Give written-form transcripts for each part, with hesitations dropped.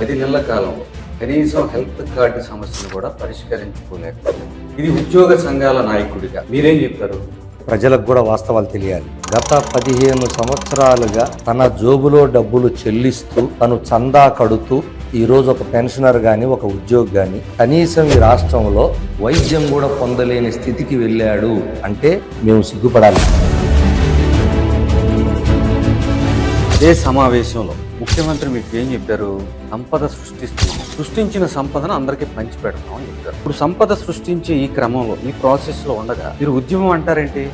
10 నెలల కాలంలో కనీసం హెల్త్ కార్డు సమస్యను కూడా పరిష్కరించుకోలేకపోయింది. ఇది ఉద్యోగ సంఘాల నాయకుడిగా మీరేం చెప్తారు? ప్రజలకు కూడా వాస్తవాలు తెలియాలి. గత 15 సంవత్సరాలుగా తన జోబులో డబ్బులు చెల్లిస్తూ తను చందా కడుతూ ఈ రోజు ఒక పెన్షనర్ గాని ఒక ఉద్యోగి గాని కనీసం ఈ రాష్ట్రంలో వైద్యం కూడా పొందలేని స్థితికి వెళ్ళాడు అంటే మేము సిగ్గుపడాలి. అదే సమావేశంలో ముఖ్యమంత్రి మీకు ఏం చెప్పారు? సంపద సృష్టించిన సంపదను అందరికీ పంచిపెడతాం అని చెప్పారు. ఇప్పుడు సంపద సృష్టించే ఈ క్రమంలో ఈ ప్రాసెస్ లో ఉండగా మీరు ఉద్యమం అంటారేంటి?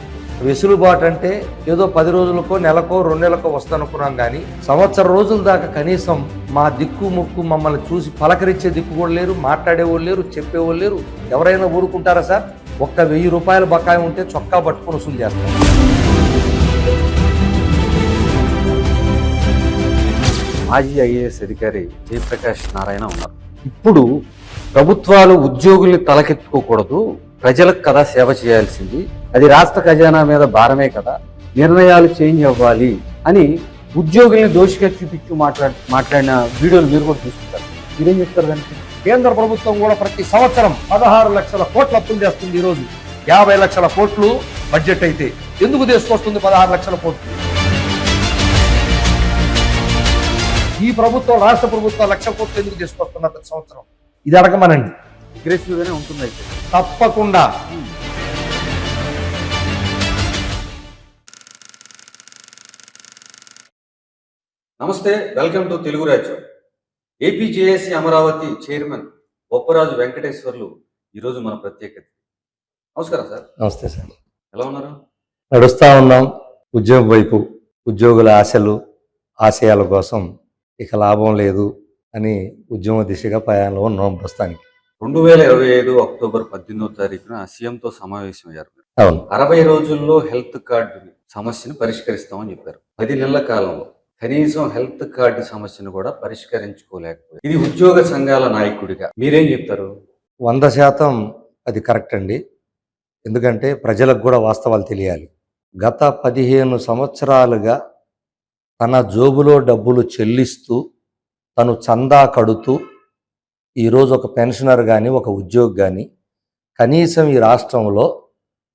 వెసులుబాటు అంటే ఏదో 10 రోజులకో నెలకో 2 నెలలకో వస్తానుకున్నాం కానీ సంవత్సరం రోజుల దాకా కనీసం మా దిక్కు ముక్కు మమ్మల్ని చూసి పలకరించే దిక్కు కూడా లేరు, మాట్లాడేవాళ్ళు లేరు, చెప్పేవాళ్ళు లేరు. ఎవరైనా ఊరుకుంటారా సార్? ఒక్క 1000 రూపాయల బకాయి ఉంటే చొక్కా పట్టుకుని వసూలు చేస్తారు. మాజీ ఐఏఎస్ అధికారి జయప్రకాష్ నారాయణ ఉన్నారు. ఇప్పుడు ప్రభుత్వాలు ఉద్యోగుల్ని తలకెత్తుకోకూడదు, ప్రజలకు కదా సేవ చేయాల్సింది, అది రాష్ట్ర ఖజానా మీద భారమే కదా, నిర్ణయాలు చేంజ్ అవ్వాలి అని ఉద్యోగుల్ని దోషిగా చూపించి మాట్లాడిన వీడియోలు మీరు కూడా చూసుకుంటారు. మీరేం చెప్తారు దానికి? కేంద్ర ప్రభుత్వం కూడా ప్రతి సంవత్సరం 16 లక్షల కోట్లు అప్పులు చేస్తుంది. ఈ రోజు 50 లక్షల కోట్లు బడ్జెట్ అయితే ఎందుకు తీసుకొస్తుంది 16 లక్షల కోట్లు? ఈ ప్రభుత్వం రాష్ట్ర ప్రభుత్వం 1,00,000 కోట్లు ఎందుకు తీసుకొస్తున్నారు ప్రతి సంవత్సరం? ఇది అడగమనండి. అగ్రెసివ్ గానే ఉంటుంది అయితే. తప్పకుండా. నమస్తే, వెల్కమ్ టు తెలుగు రాజ్యం. ఏపీజేఏసీ అమరావతి చైర్మన్ బొప్పరాజు వెంకటేశ్వర్లు ఈరోజు మన ప్రత్యేకత. నమస్కారం సార్. నమస్తే సార్. ఎలా ఉన్నారు? నడుస్తా ఉన్నాం ఉద్యోగం వైపు. ఉద్యోగుల ఆశలు ఆశయాల కోసం ఇక లాభం లేదు అని ఉద్యమ దిశగా ప్రయాణంలో ఉన్నాం ప్రస్తుతానికి. 2025 అక్టోబర్ 18వ తారీఖున సీఎంతో సమావేశమయ్యారు. అవును. 60 రోజుల్లో హెల్త్ కార్డు సమస్యను పరిష్కరిస్తామని చెప్పారు. 10 నెలల కాలంలో కనీసం హెల్త్ కార్డు సమస్యను కూడా పరిష్కరించుకోలేకపోయింది. ఇది ఉద్యోగ సంఘాల నాయకుడిగా మీరేం చెప్తారు? 100% అది కరెక్ట్ అండి. ఎందుకంటే ప్రజలకు కూడా వాస్తవాలు తెలియాలి. గత 15 సంవత్సరాలుగా తన జోబులో డబ్బులు చెల్లిస్తూ తను చందా కడుతూ ఈరోజు ఒక పెన్షనర్ కానీ ఒక ఉద్యోగి కానీ కనీసం ఈ రాష్ట్రంలో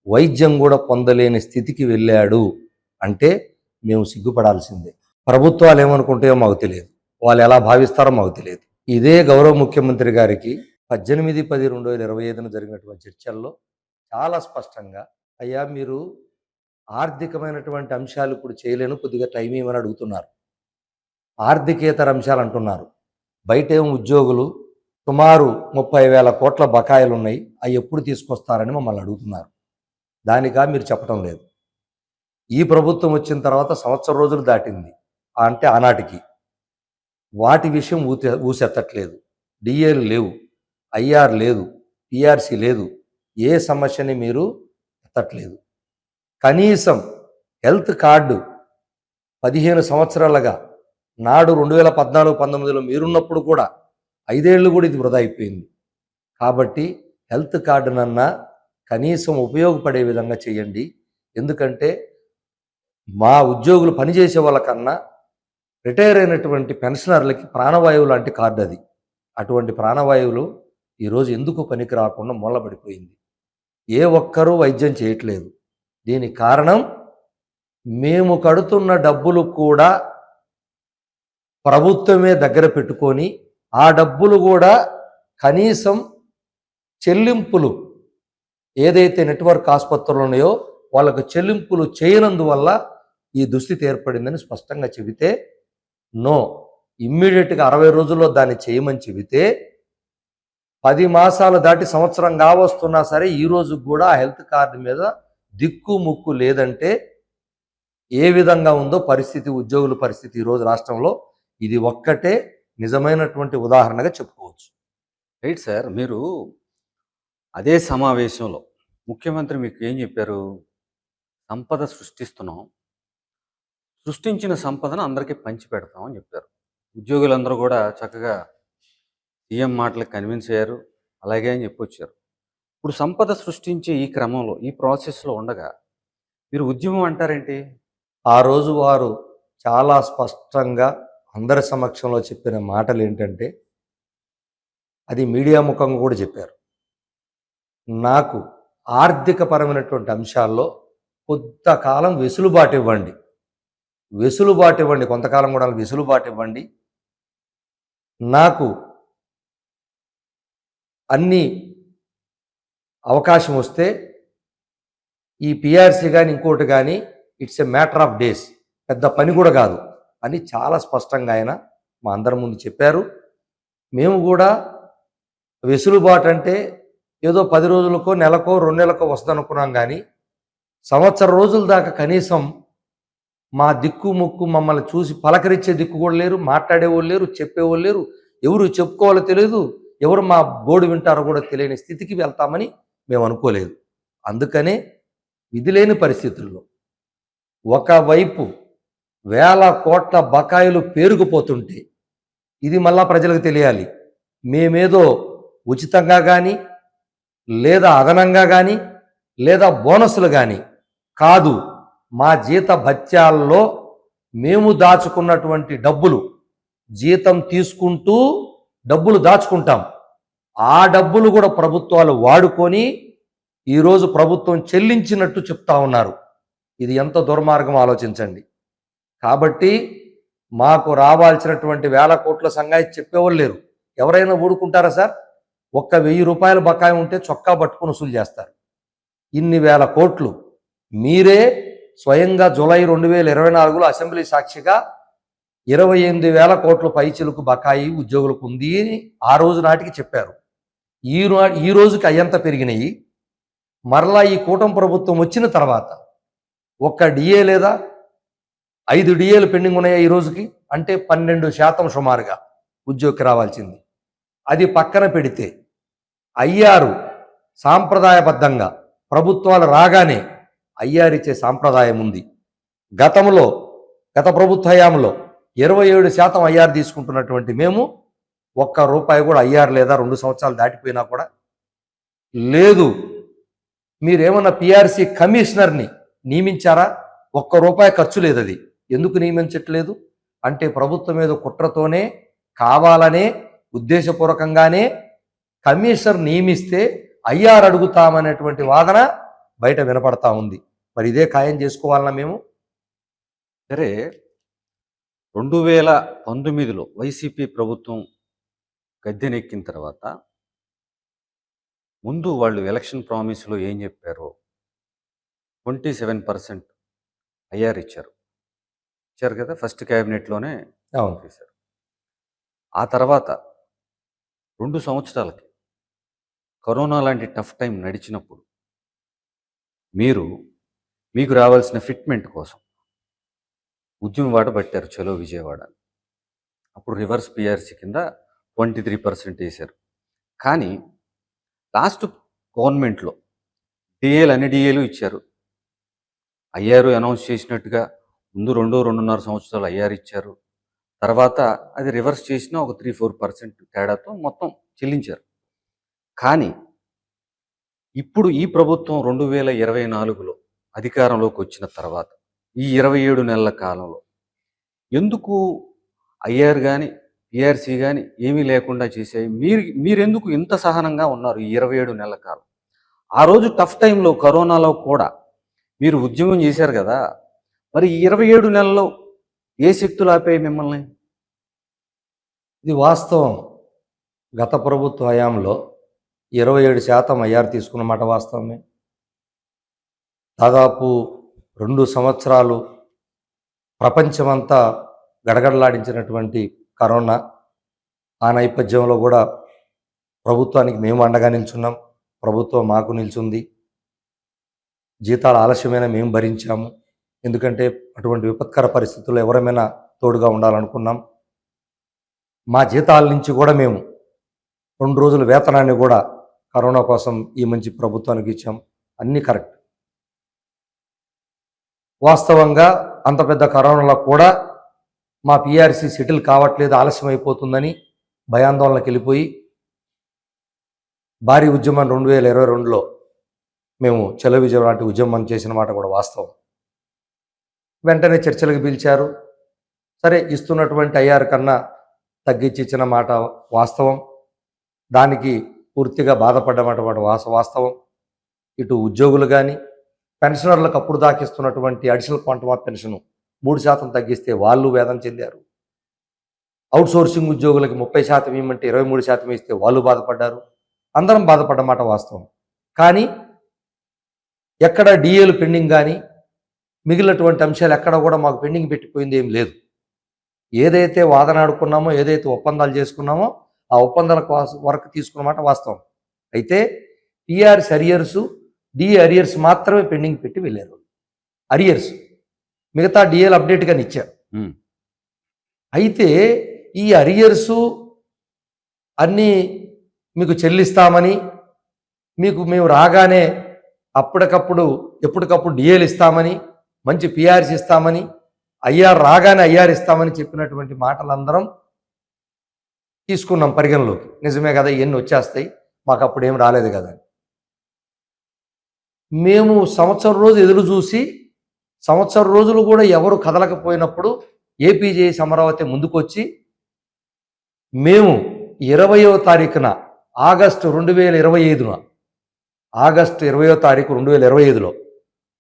వైద్యం కూడా పొందలేని స్థితికి వెళ్ళాడు అంటే మేము సిగ్గుపడాల్సిందే. ప్రభుత్వాలు ఏమనుకుంటాయో మాకు తెలియదు, వాళ్ళు ఎలా భావిస్తారో మాకు తెలియదు. ఇదే గౌరవ ముఖ్యమంత్రి గారికి 18/10/2025 జరిగినటువంటి చర్చల్లో చాలా స్పష్టంగా, అయ్యా మీరు ఆర్థికమైనటువంటి అంశాలు ఇప్పుడు చేయలేను, కొద్దిగా టైం ఏమని అడుగుతున్నారు. ఆర్థికేతర అంశాలు అంటున్నారు. బయటేమో ఉద్యోగులు సుమారు 30,000 కోట్ల బకాయిలు ఉన్నాయి, అవి ఎప్పుడు తీసుకొస్తారని మమ్మల్ని అడుగుతున్నారు. దానికా మీరు చెప్పడం లేదు. ఈ ప్రభుత్వం వచ్చిన తర్వాత సంవత్సరం రోజులు దాటింది అంటే ఆనాటికి వాటి విషయం ఊసెత్తట్లేదు. డిఏలు లేవు, ఐఆర్ లేదు, పిఆర్సి లేదు, ఏ సమస్యని మీరు ఎత్తట్లేదు. కనీసం హెల్త్ కార్డు 15 సంవత్సరాలుగా నాడు 2014-19లో మీరున్నప్పుడు కూడా 5 ఏళ్ళు కూడా ఇది వృధా అయిపోయింది. కాబట్టి హెల్త్ కార్డునన్నా కనీసం ఉపయోగపడే విధంగా చేయండి. ఎందుకంటే మా ఉద్యోగులు పనిచేసే వాళ్ళకన్నా రిటైర్ అయినటువంటి పెన్షనర్లకి ప్రాణవాయువు లాంటి కార్డు అది. అటువంటి ప్రాణవాయువులు ఈరోజు ఎందుకు పనికి రాకుండా మూలబడిపోయింది. ఏ ఒక్కరూ వైద్యం చేయట్లేదు. దీనికి కారణం మేము కడుతున్న డబ్బులు కూడా ప్రభుత్వమే దగ్గర పెట్టుకొని ఆ డబ్బులు కూడా కనీసం చెల్లింపులు ఏదైతే నెట్వర్క్ ఆసుపత్రులు ఉన్నాయో వాళ్ళకు చెల్లింపులు చేయనందువల్ల ఈ దుస్థితి ఏర్పడిందని స్పష్టంగా చెబితే నో, ఇమ్మీడియట్గా 60 రోజుల్లో దాన్ని చేయమని చెబితే 10 మాసాలు దాటి సంవత్సరం కావస్తున్నా సరే ఈ రోజు కూడా ఆ హెల్త్ కార్డు మీద దిక్కు ముక్కు లేదంటే ఏ విధంగా ఉందో పరిస్థితి, ఉద్యోగుల పరిస్థితి ఈరోజు రాష్ట్రంలో ఇది ఒక్కటే నిజమైనటువంటి ఉదాహరణగా చెప్పుకోవచ్చు. Right sir. మీరు అదే సమావేశంలో ముఖ్యమంత్రి మీకు ఏం చెప్పారు? సంపద సృష్టించిన సంపదను అందరికీ పంచిపెడతాం అని చెప్పారు. ఉద్యోగులందరూ కూడా చక్కగా సీఎం మాటలకు కన్విన్స్ అయ్యారు, అలాగే అని చెప్పొచ్చారు. ఇప్పుడు సంపద సృష్టించే ఈ క్రమంలో ఈ ప్రాసెస్లో ఉండగా మీరు ఉద్యమం అంటారేంటి? ఆ రోజు వారు చాలా స్పష్టంగా అందరి సమక్షంలో చెప్పిన మాటలు ఏంటంటే, అది మీడియా ముఖంగా కూడా చెప్పారు. నాకు ఆర్థికపరమైనటువంటి అంశాల్లో కొంతకాలం వెసులుబాటు ఇవ్వండి. కొంతకాలం కూడా వెసులుబాటు ఇవ్వండి. నాకు అన్ని అవకాశం వస్తే ఈ పిఆర్సీ కానీ ఇంకోటి కానీ it's a matter of days, పెద్ద పని కూడా కాదు అని చాలా స్పష్టంగా ఆయన మా అందరి ముందు చెప్పారు. మేము కూడా వెసులుబాటు అంటే ఏదో 10 రోజులకో నెలకో 2 నెలలకో వస్తుంది అనుకున్నాం, కానీ సంవత్సరం రోజుల దాకా కనీసం మా దిక్కు ముక్కు మమ్మల్ని చూసి పలకరించే దిక్కు కూడా లేరు, మాట్లాడేవాళ్ళు లేరు, చెప్పేవాళ్ళు లేరు, ఎవరు చెప్పుకోవాలో తెలియదు, ఎవరు మా గోడు వింటారో కూడా తెలియని స్థితికి వెళ్తామని మేము అనుకోలేదు. అందుకనే విధి లేని పరిస్థితుల్లో ఒకవైపు వేల కోట్ల బకాయిలు పేరుకుపోతుంటే ఇది మళ్ళా ప్రజలకు తెలియాలి. మేమేదో ఉచితంగా కానీ లేదా అదనంగా కానీ లేదా బోనస్లు కానీ కాదు, మా జీత భత్యాల్లో మేము దాచుకున్నటువంటి డబ్బులు, జీతం తీసుకుంటూ డబ్బులు దాచుకుంటాం, ఆ డబ్బులు కూడా ప్రభుత్వాలు వాడుకొని ఈరోజు ప్రభుత్వం చెల్లించినట్టు చెప్తా ఉన్నారు. ఇది ఎంత దుర్మార్గం ఆలోచించండి. కాబట్టి మాకు రావాల్సినటువంటి వేల కోట్ల సంగాయి చెప్పేవాళ్ళు లేరు. ఎవరైనా ఊడుకుంటారా సార్? ఒక్క 1000 రూపాయల బకాయి ఉంటే చొక్కా పట్టుకుని వసూలు చేస్తారు. ఇన్ని వేల కోట్లు మీరే స్వయంగా జూలై 2024లో అసెంబ్లీ సాక్షిగా 28,000 కోట్ల పైచిలకు బకాయి ఉద్యోగులకు ఉంది అని ఆ రోజు నాటికి చెప్పారు. ఈ రోజుకి అయ్యంత పెరిగినాయి. మరలా ఈ కూటమి ప్రభుత్వం వచ్చిన తర్వాత ఒక్క డిఏ లేదా 5 డిఏలు పెండింగ్ ఉన్నాయా ఈ రోజుకి? అంటే 12% సుమారుగా ఉద్యోగికి రావాల్సింది. అది పక్కన పెడితే ఐఆర్ సాంప్రదాయబద్ధంగా ప్రభుత్వాలు రాగానే ఐఆర్ ఇచ్చే సాంప్రదాయం ఉంది. గత ప్రభుత్వ హయాంలో 27% ఐఆర్ తీసుకుంటున్నటువంటి మేము ₹1 కూడా ఐఆర్ లేదా 2 సంవత్సరాలు దాటిపోయినా కూడా లేదు. మీరేమన్నా పిఆర్సీ కమిషనర్ని నియమించారా? ₹1 ఖర్చు లేదు. అది ఎందుకు నియమించట్లేదు అంటే ప్రభుత్వం మీద కుట్రతోనే, కావాలనే, ఉద్దేశపూర్వకంగానే కమిషనర్ నియమిస్తే ఐఆర్ అడుగుతామనేటువంటి వాదన బయట వినపడతా ఉంది. మరి ఇదే ఖాయం చేసుకోవాలన్నా మేము? సరే, 2019లో వైసీపీ ప్రభుత్వం గద్దెనెక్కిన తర్వాత ముందు వాళ్ళు ఎలక్షన్ ప్రామిస్లో ఏం చెప్పారో 27% ఐఆర్ ఇచ్చారు కదా, ఫస్ట్ క్యాబినెట్లోనే చేశారు. ఆ తర్వాత 2 సంవత్సరాలకి కరోనా లాంటి టఫ్ టైం నడిచినప్పుడు మీకు రావాల్సిన ఫిట్మెంట్ కోసం ఉద్యమవాడ పట్టారు, చలో విజయవాడ. అప్పుడు రివర్స్ పిఆర్సీ కింద 23% వేశారు. కానీ లాస్ట్ గవర్నమెంట్లో అన్ని డిఏలు ఇచ్చారు. ఐఆర్ అనౌన్స్ చేసినట్టుగా ముందు 2-2.5 సంవత్సరాలు ఐఆర్ ఇచ్చారు. తర్వాత అది రివర్స్ చేసిన ఒక 3-4% తేడాతో మొత్తం చెల్లించారు. కానీ ఇప్పుడు ఈ ప్రభుత్వం 2024లో అధికారంలోకి వచ్చిన తర్వాత ఈ 27 నెలల కాలంలో ఎందుకు ఐఆర్ కానీ పిఆర్సీ కానీ ఏమీ లేకుండా చేసాయి? మీరెందుకు ఇంత సహనంగా ఉన్నారు ఈ 27 నెలల కాలం? ఆ రోజు టఫ్ టైంలో కరోనాలో కూడా మీరు ఉద్యమం చేశారు కదా, మరి ఈ 27 నెలల్లో ఏ శక్తులు ఆపాయి మిమ్మల్ని? ఇది వాస్తవం. గత ప్రభుత్వ హయాంలో 27% ఐఆర్ తీసుకున్న మాట వాస్తవమే. దాదాపు 2 సంవత్సరాలు ప్రపంచమంతా గడగడలాడించినటువంటి కరోనా, ఆ నేపథ్యంలో కూడా ప్రభుత్వానికి మేము అండగా నిల్చున్నాం, ప్రభుత్వం మాకు నిల్చుంది. జీతాలు ఆలస్యమైన మేము భరించాము. ఎందుకంటే అటువంటి విపత్కర పరిస్థితుల్లో ఎవరైనా తోడుగా ఉండాలనుకున్నాం. మా జీతాల నుంచి కూడా మేము 2 రోజుల వేతనాన్ని కూడా కరోనా కోసం ఈ మంచి ప్రభుత్వానికి ఇచ్చాం. అన్నీ కరెక్ట్. వాస్తవంగా అంత పెద్ద కరోనాలో కూడా మా పిఆర్సీ సెటిల్ కావట్లేదు, ఆలస్యం అయిపోతుందని భయాందోళనకి వెళ్ళిపోయి భారీ ఉద్యమం 2022లో మేము చలో విజయవాడ లాంటి ఉద్యమం చేసిన మాట కూడా వాస్తవం. వెంటనే చర్చలకు పిలిచారు. సరే ఇస్తున్నటువంటి ఐఆర్ కన్నా తగ్గించి ఇచ్చిన మాట వాస్తవం, దానికి పూర్తిగా బాధపడ్డమాట వాస్తవం. ఇటు ఉద్యోగులు కానీ పెన్షనర్లకు అప్పుడు దాకిస్తున్నటువంటి అడిషనల్ క్వాంటమ్ ఆఫ్ పెన్షన్ 3% తగ్గిస్తే వాళ్ళు వేదన చెందారు. అవుట్సోర్సింగ్ ఉద్యోగులకి 30% ఇవ్వమంటే 23% ఇస్తే వాళ్ళు బాధపడ్డారు. అందరం బాధపడ్డమాట వాస్తవం. కానీ ఎక్కడ డిఏలు పెండింగ్ కానీ మిగిలినటువంటి అంశాలు ఎక్కడ కూడా మాకు పెండింగ్ పెట్టిపోయింది ఏం లేదు. ఏదైతే వాదనాడుకున్నామో, ఏదైతే ఒప్పందాలు చేసుకున్నామో ఆ ఒప్పందాల వరకు తీసుకున్నమాట వాస్తవం. అయితే టీఆర్ఎస్ అరియర్స్, డిఏ అరియర్స్ మాత్రమే పెండింగ్ పెట్టి వెళ్ళారు. అరియర్స్ మిగతా డిఏలు అప్డేట్గానే ఇచ్చారు. అయితే ఈ అరియర్సు అన్నీ మీకు చెల్లిస్తామని, మీకు మేము రాగానే ఎప్పటికప్పుడు డిఏలు ఇస్తామని, మంచి పిఆర్స్ ఇస్తామని, ఐఆర్ రాగానే ఐఆర్ ఇస్తామని చెప్పినటువంటి మాటలందరం తీసుకున్నాం పరిగణలోకి. నిజమే కదా, ఇవన్నీ వచ్చేస్తాయి, మాకు అప్పుడు ఏం రాలేదు కదా. మేము సంవత్సరం రోజు ఎదురు చూసి సంవత్సరం రోజులు కూడా ఎవరు కదలకపోయినప్పుడు ఏపీజేఎస్ అమరావతి ముందుకొచ్చి మేము 20వ తారీఖున ఆగస్టు 2025లో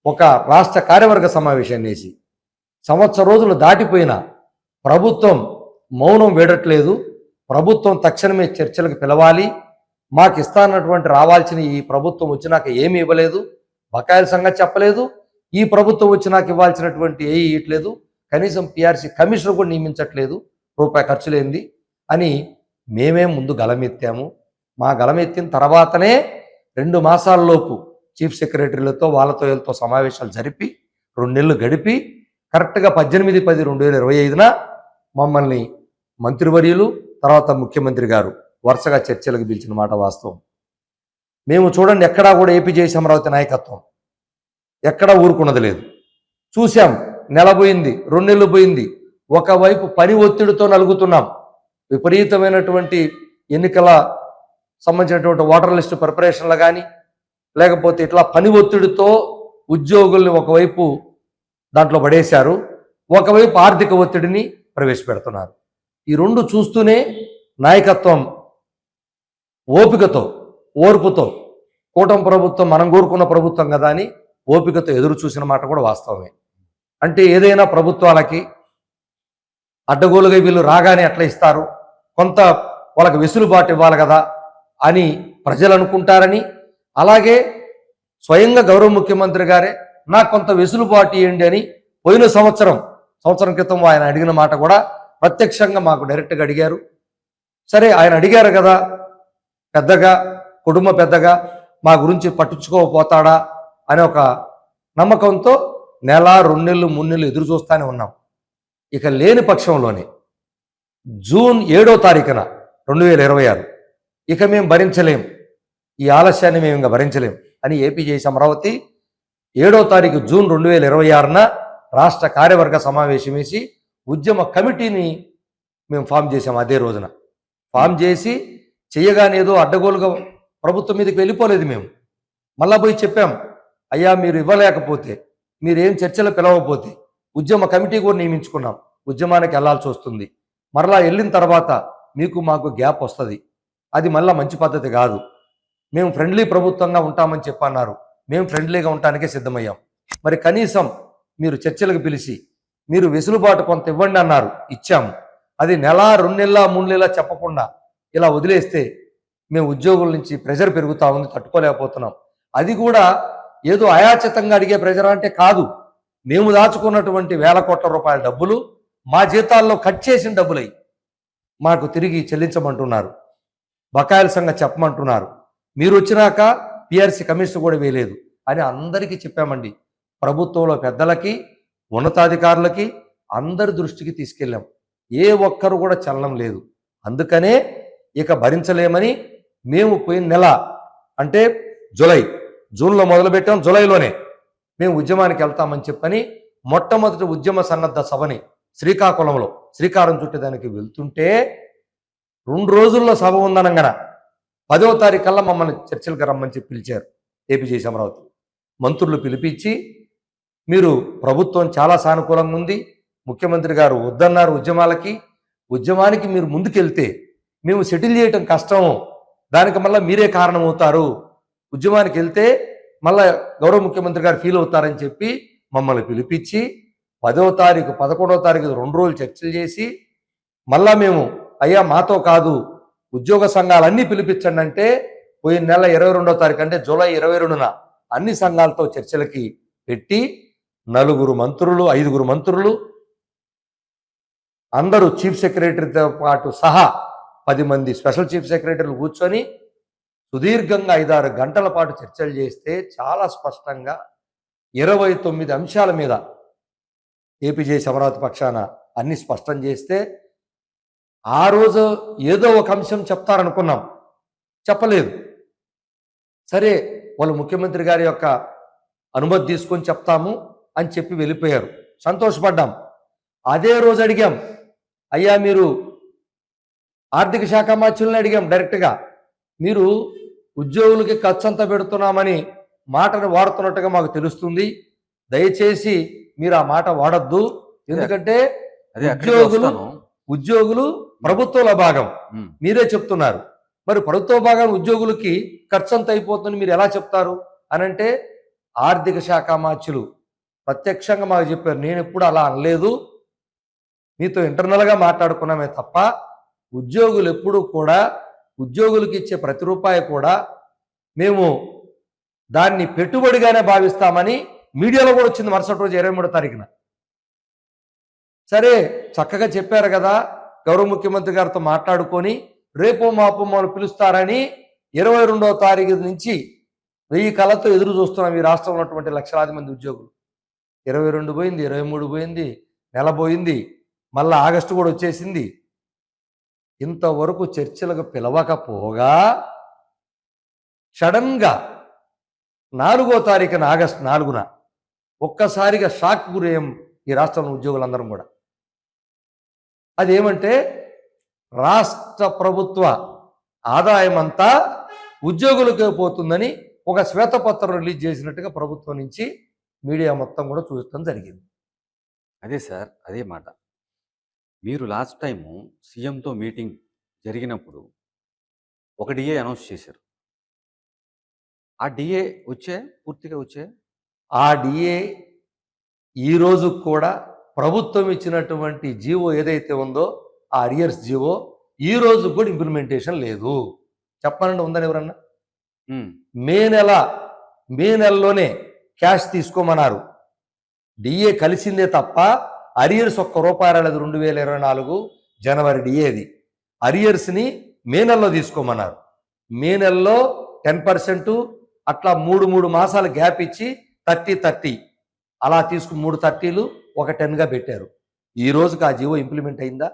ఒక రాష్ట్ర కార్యవర్గ సమావేశాన్ని వేసి సంవత్సరం రోజులు దాటిపోయినా ప్రభుత్వం మౌనం వేడట్లేదు, ప్రభుత్వం తక్షణమే చర్చలకు పిలవాలి, మాకు ఇస్తానటువంటి రావాల్సిన ఈ ప్రభుత్వం వచ్చినాక ఏమీ ఇవ్వలేదు, బకాయిల సంగతి చెప్పలేదు, ఈ ప్రభుత్వం వచ్చినాక ఇవ్వాల్సినటువంటి ఏమీ ఇవ్వట్లేదు, కనీసం పిఆర్సీ కమిషనర్ కూడా నియమించట్లేదు, రూపాయి ఖర్చు లేనిది అని మేమే ముందు గలమెత్తాము. మా గలమెత్తిన తర్వాతనే 2 మాసాల్లోపు చీఫ్ సెక్రటరీలతో వీళ్ళతో సమావేశాలు జరిపి 2 నెలలు గడిపి కరెక్ట్గా 18/10/2025న మమ్మల్ని మంత్రివర్యులు తర్వాత ముఖ్యమంత్రి గారు వరుసగా చర్చలకు పిలిచిన మాట వాస్తవం. మేము చూడండి ఎక్కడా కూడా ఏపీజేఎస్ అమరావతి నాయకత్వం ఎక్కడా ఊరుకున్నది లేదు. చూశాం, నెల పోయింది, 2 నెలలు పోయింది, ఒకవైపు పని ఒత్తిడితో నలుగుతున్నాం, విపరీతమైనటువంటి ఎన్నికల సంబంధించినటువంటి ఓటర్ లిస్టు ప్రిపరేషన్లు కానీ లేకపోతే ఇట్లా పని ఒత్తిడితో ఉద్యోగుల్ని ఒకవైపు దాంట్లో పడేశారు, ఒకవైపు ఆర్థిక ఒత్తిడిని ప్రవేశపెడుతున్నారు. ఈ 2 చూస్తూనే నాయకత్వం ఓర్పుతో కూటమి ప్రభుత్వం మనం కోరుకున్న ప్రభుత్వం కదా అని ఓపికతో ఎదురు చూసిన మాట కూడా వాస్తవమే. అంటే ఏదైనా ప్రభుత్వాలకి అడ్డగోలుగా వీళ్ళు రాగానే ఎట్లా ఇస్తారు, కొంత వాళ్ళకి వెసులుబాటు ఇవ్వాలి కదా అని ప్రజలు అనుకుంటారని, అలాగే స్వయంగా గౌరవ ముఖ్యమంత్రి గారే నాకు కొంత వెసులుబాటు ఇవ్వండి అని పోయిన సంవత్సరం క్రితం ఆయన అడిగిన మాట కూడా ప్రత్యక్షంగా మాకు డైరెక్ట్గా అడిగారు. సరే ఆయన అడిగారు కదా, కుటుంబ పెద్దగా మా గురించి పట్టించుకోకపోతాడా అనే ఒక నమ్మకంతో 1 నెల 2 నెలలు 3 నెలలు ఎదురు చూస్తూనే ఉన్నాం. ఇక లేని పక్షంలోనే జూన్ 7వ తారీఖున 2026 ఇక మేము భరించలేం, ఈ ఆలస్యాన్ని మేము ఇంకా భరించలేం అని ఏపీజేఎస్ అమరావతి 7వ తారీఖు జూన్ 2026న రాష్ట్ర కార్యవర్గ సమావేశం వేసి ఉద్యమ కమిటీని మేము ఫామ్ చేసాం. అదే రోజున ఫామ్ చేసి చేయగానేదో అడ్డగోలుగా ప్రభుత్వం మీదకి వెళ్ళిపోలేదు. మేము మళ్ళా పోయి చెప్పాం, అయ్యా మీరు ఇవ్వలేకపోతే, మీరేం చర్చలు పిలవకపోతే ఉద్యమ కమిటీ కూడా నియమించుకున్నాం, ఉద్యమానికి వెళ్లాల్సి వస్తుంది, మరలా వెళ్ళిన తర్వాత మీకు మాకు గ్యాప్ వస్తుంది, అది మళ్ళీ మంచి పద్ధతి కాదు, మేము ఫ్రెండ్లీ ప్రభుత్వంగా ఉంటామని చెప్పన్నారు, మేము ఫ్రెండ్లీగా ఉండటానికే సిద్ధమయ్యాం, మరి కనీసం మీరు చర్చలకు పిలిచి మీరు వెసులుబాటు కొంత ఇవ్వండి అన్నారు, ఇచ్చాము. అది 1 నెల 2 నెలల 3 నెలల చెప్పకుండా ఇలా వదిలేస్తే మేము ఉద్యోగుల నుంచి ప్రెజర్ పెరుగుతూ ఉంది, తట్టుకోలేకపోతున్నాం. అది కూడా ఏదో అయాచితంగా అడిగే ప్రెజర్ అంటే కాదు, మేము దాచుకున్నటువంటి వేల కోట్ల రూపాయల డబ్బులు మా జీతాల్లో కట్ చేసిన డబ్బులై మాకు తిరిగి చెల్లించమంటున్నారు, బకాయిల సంగతి చెప్పమంటున్నారు, మీరు వచ్చినాక పిఆర్సీ కమిషన్ కూడా వేయలేదు అని అందరికీ చెప్పామండి. ప్రభుత్వంలో పెద్దలకి, ఉన్నతాధికారులకి అందరి దృష్టికి తీసుకెళ్ళాం. ఏ ఒక్కరు కూడా చలనం లేదు. అందుకనే ఇక భరించలేమని మేము పోయిన నెల అంటే జూన్లో మొదలుపెట్టాం, జూలైలోనే మేము ఉద్యమానికి వెళ్తామని చెప్పని మొట్టమొదటి ఉద్యమ సన్నద్ధ సభని శ్రీకాకుళంలో శ్రీకారం చుట్టేదానికి వెళ్తుంటే 2 రోజుల్లో సభ ఉందనగాన 10వ తారీఖు కల్లా మమ్మల్ని చర్చలకు రమ్మని చెప్పి పిలిచారు ఏపీజేఎస్ అమరావతి. మంత్రులు పిలిపించి మీరు ప్రభుత్వం చాలా సానుకూలంగా ఉంది, ముఖ్యమంత్రి గారు వద్దన్నారు ఉద్యమానికి మీరు ముందుకెళ్తే మేము సెటిల్ చేయటం కష్టం, దానికి మళ్ళీ మీరే కారణమవుతారు, ఉద్యమానికి వెళ్తే మళ్ళా గౌరవ ముఖ్యమంత్రి గారు ఫీల్ అవుతారని చెప్పి మమ్మల్ని పిలిపించి 10వ తారీఖు 11వ తారీఖు 2 రోజులు చర్చలు చేసి మళ్ళా మేము అయ్యా మాతో కాదు ఉద్యోగ సంఘాలన్నీ పిలిపించండి అంటే పోయిన నెల 22వ తారీఖు అంటే జూలై 22న అన్ని సంఘాలతో చర్చలకి పెట్టి 5 మంత్రులు అందరూ చీఫ్ సెక్రటరీతో పాటు సహా 10 మంది స్పెషల్ చీఫ్ సెక్రటరీలు కూర్చొని సుదీర్ఘంగా 5-6 గంటల పాటు చర్చలు చేస్తే చాలా స్పష్టంగా 29 అంశాల మీద ఏపీజేఏసీ అమరావతి పక్షాన అన్ని స్పష్టం చేస్తే ఆ రోజు ఏదో ఒక అంశం చెప్తారనుకున్నాం, చెప్పలేదు. సరే వాళ్ళు ముఖ్యమంత్రి గారి యొక్క అనుమతి తీసుకొని చెప్తాము అని చెప్పి వెళ్ళిపోయారు, సంతోషపడ్డాం. అదే రోజు అడిగాం, అయ్యా మీరు ఆర్థిక శాఖ మంత్రుల్ని అడిగాం డైరెక్ట్గా, మీరు ఉద్యోగులకి ఖర్చు అంతా పెడుతున్నామని మాటను వాడుతున్నట్టుగా మాకు తెలుస్తుంది, దయచేసి మీరు ఆ మాట వాడద్దు, ఎందుకంటే ఉద్యోగులు ప్రభుత్వంలో భాగం, మీరే చెప్తున్నారు, మరి ప్రభుత్వ భాగం ఉద్యోగులకి ఖర్చు అంత అయిపోతుంది మీరు ఎలా చెప్తారు అని అంటే ఆర్థిక శాఖ మంత్రులు ప్రత్యక్షంగా మాకు చెప్పారు, నేను ఎప్పుడు అలా అనలేదు, మీతో ఇంటర్నల్గా మాట్లాడుకున్నామే తప్ప ఉద్యోగులు ఎప్పుడు కూడా ఉద్యోగులకి ఇచ్చే ప్రతి రూపాయి కూడా మేము దాన్ని పెట్టుబడిగానే భావిస్తామని మీడియాలో కూడా వచ్చింది మరుసటి రోజు 23వ తారీఖున. సరే చక్కగా చెప్పారు కదా, గౌరవ ముఖ్యమంత్రి గారితో మాట్లాడుకొని రేపో మాపో మమ్మల్ని పిలుస్తారని 22వ తారీఖు నుంచి 1000 కళ్ళతో ఎదురు చూస్తున్నాం ఈ రాష్ట్రంలో ఉన్నటువంటి లక్షలాది మంది ఉద్యోగులు. 22 పోయింది, 23 పోయింది, నెల పోయింది, మళ్ళా ఆగస్టు కూడా వచ్చేసింది. ఇంతవరకు చర్చలకు పిలవకపోగా సడన్గా 4వ తారీఖున ఆగస్టు 4న ఒక్కసారిగా షాక్ గురయ్యాం ఈ రాష్ట్రంలో ఉద్యోగులందరం కూడా. అదేమంటే రాష్ట్ర ప్రభుత్వ ఆదాయం అంతా ఉద్యోగులకే పోతుందని ఒక శ్వేతపత్రం రిలీజ్ చేసినట్టుగా ప్రభుత్వం నుంచి మీడియా మొత్తం కూడా చూడటం జరిగింది. అదే సార్, అదే మాట. మీరు లాస్ట్ టైము సీఎంతో మీటింగ్ జరిగినప్పుడు ఒక డిఏ అనౌన్స్ చేశారు. ఆ డిఏ పూర్తిగా వచ్చే ఆ డిఏ ఈరోజు కూడా ప్రభుత్వం ఇచ్చినటువంటి జీవో ఏదైతే ఉందో ఆ అరియర్స్ జీవో ఈ రోజు కూడా ఇంప్లిమెంటేషన్ లేదు. చెప్పాలంటే ఉందని ఎవరన్నా మే నెలలోనే క్యాష్ తీసుకోమన్నారు. డిఏ కలిసిందే తప్ప అరియర్స్ ₹1 రాలేదు. 2024 జనవరి డిఏది అరియర్స్ని మే నెలలో తీసుకోమన్నారు. మే నెలలో 10% అట్లా 3 మాసాలు గ్యాప్ ఇచ్చి 30 అలా తీసుకు 3 30లు ఒక 10గా పెట్టారు. ఈ రోజుకి ఆ జీవో ఇంప్లిమెంట్ అయిందా?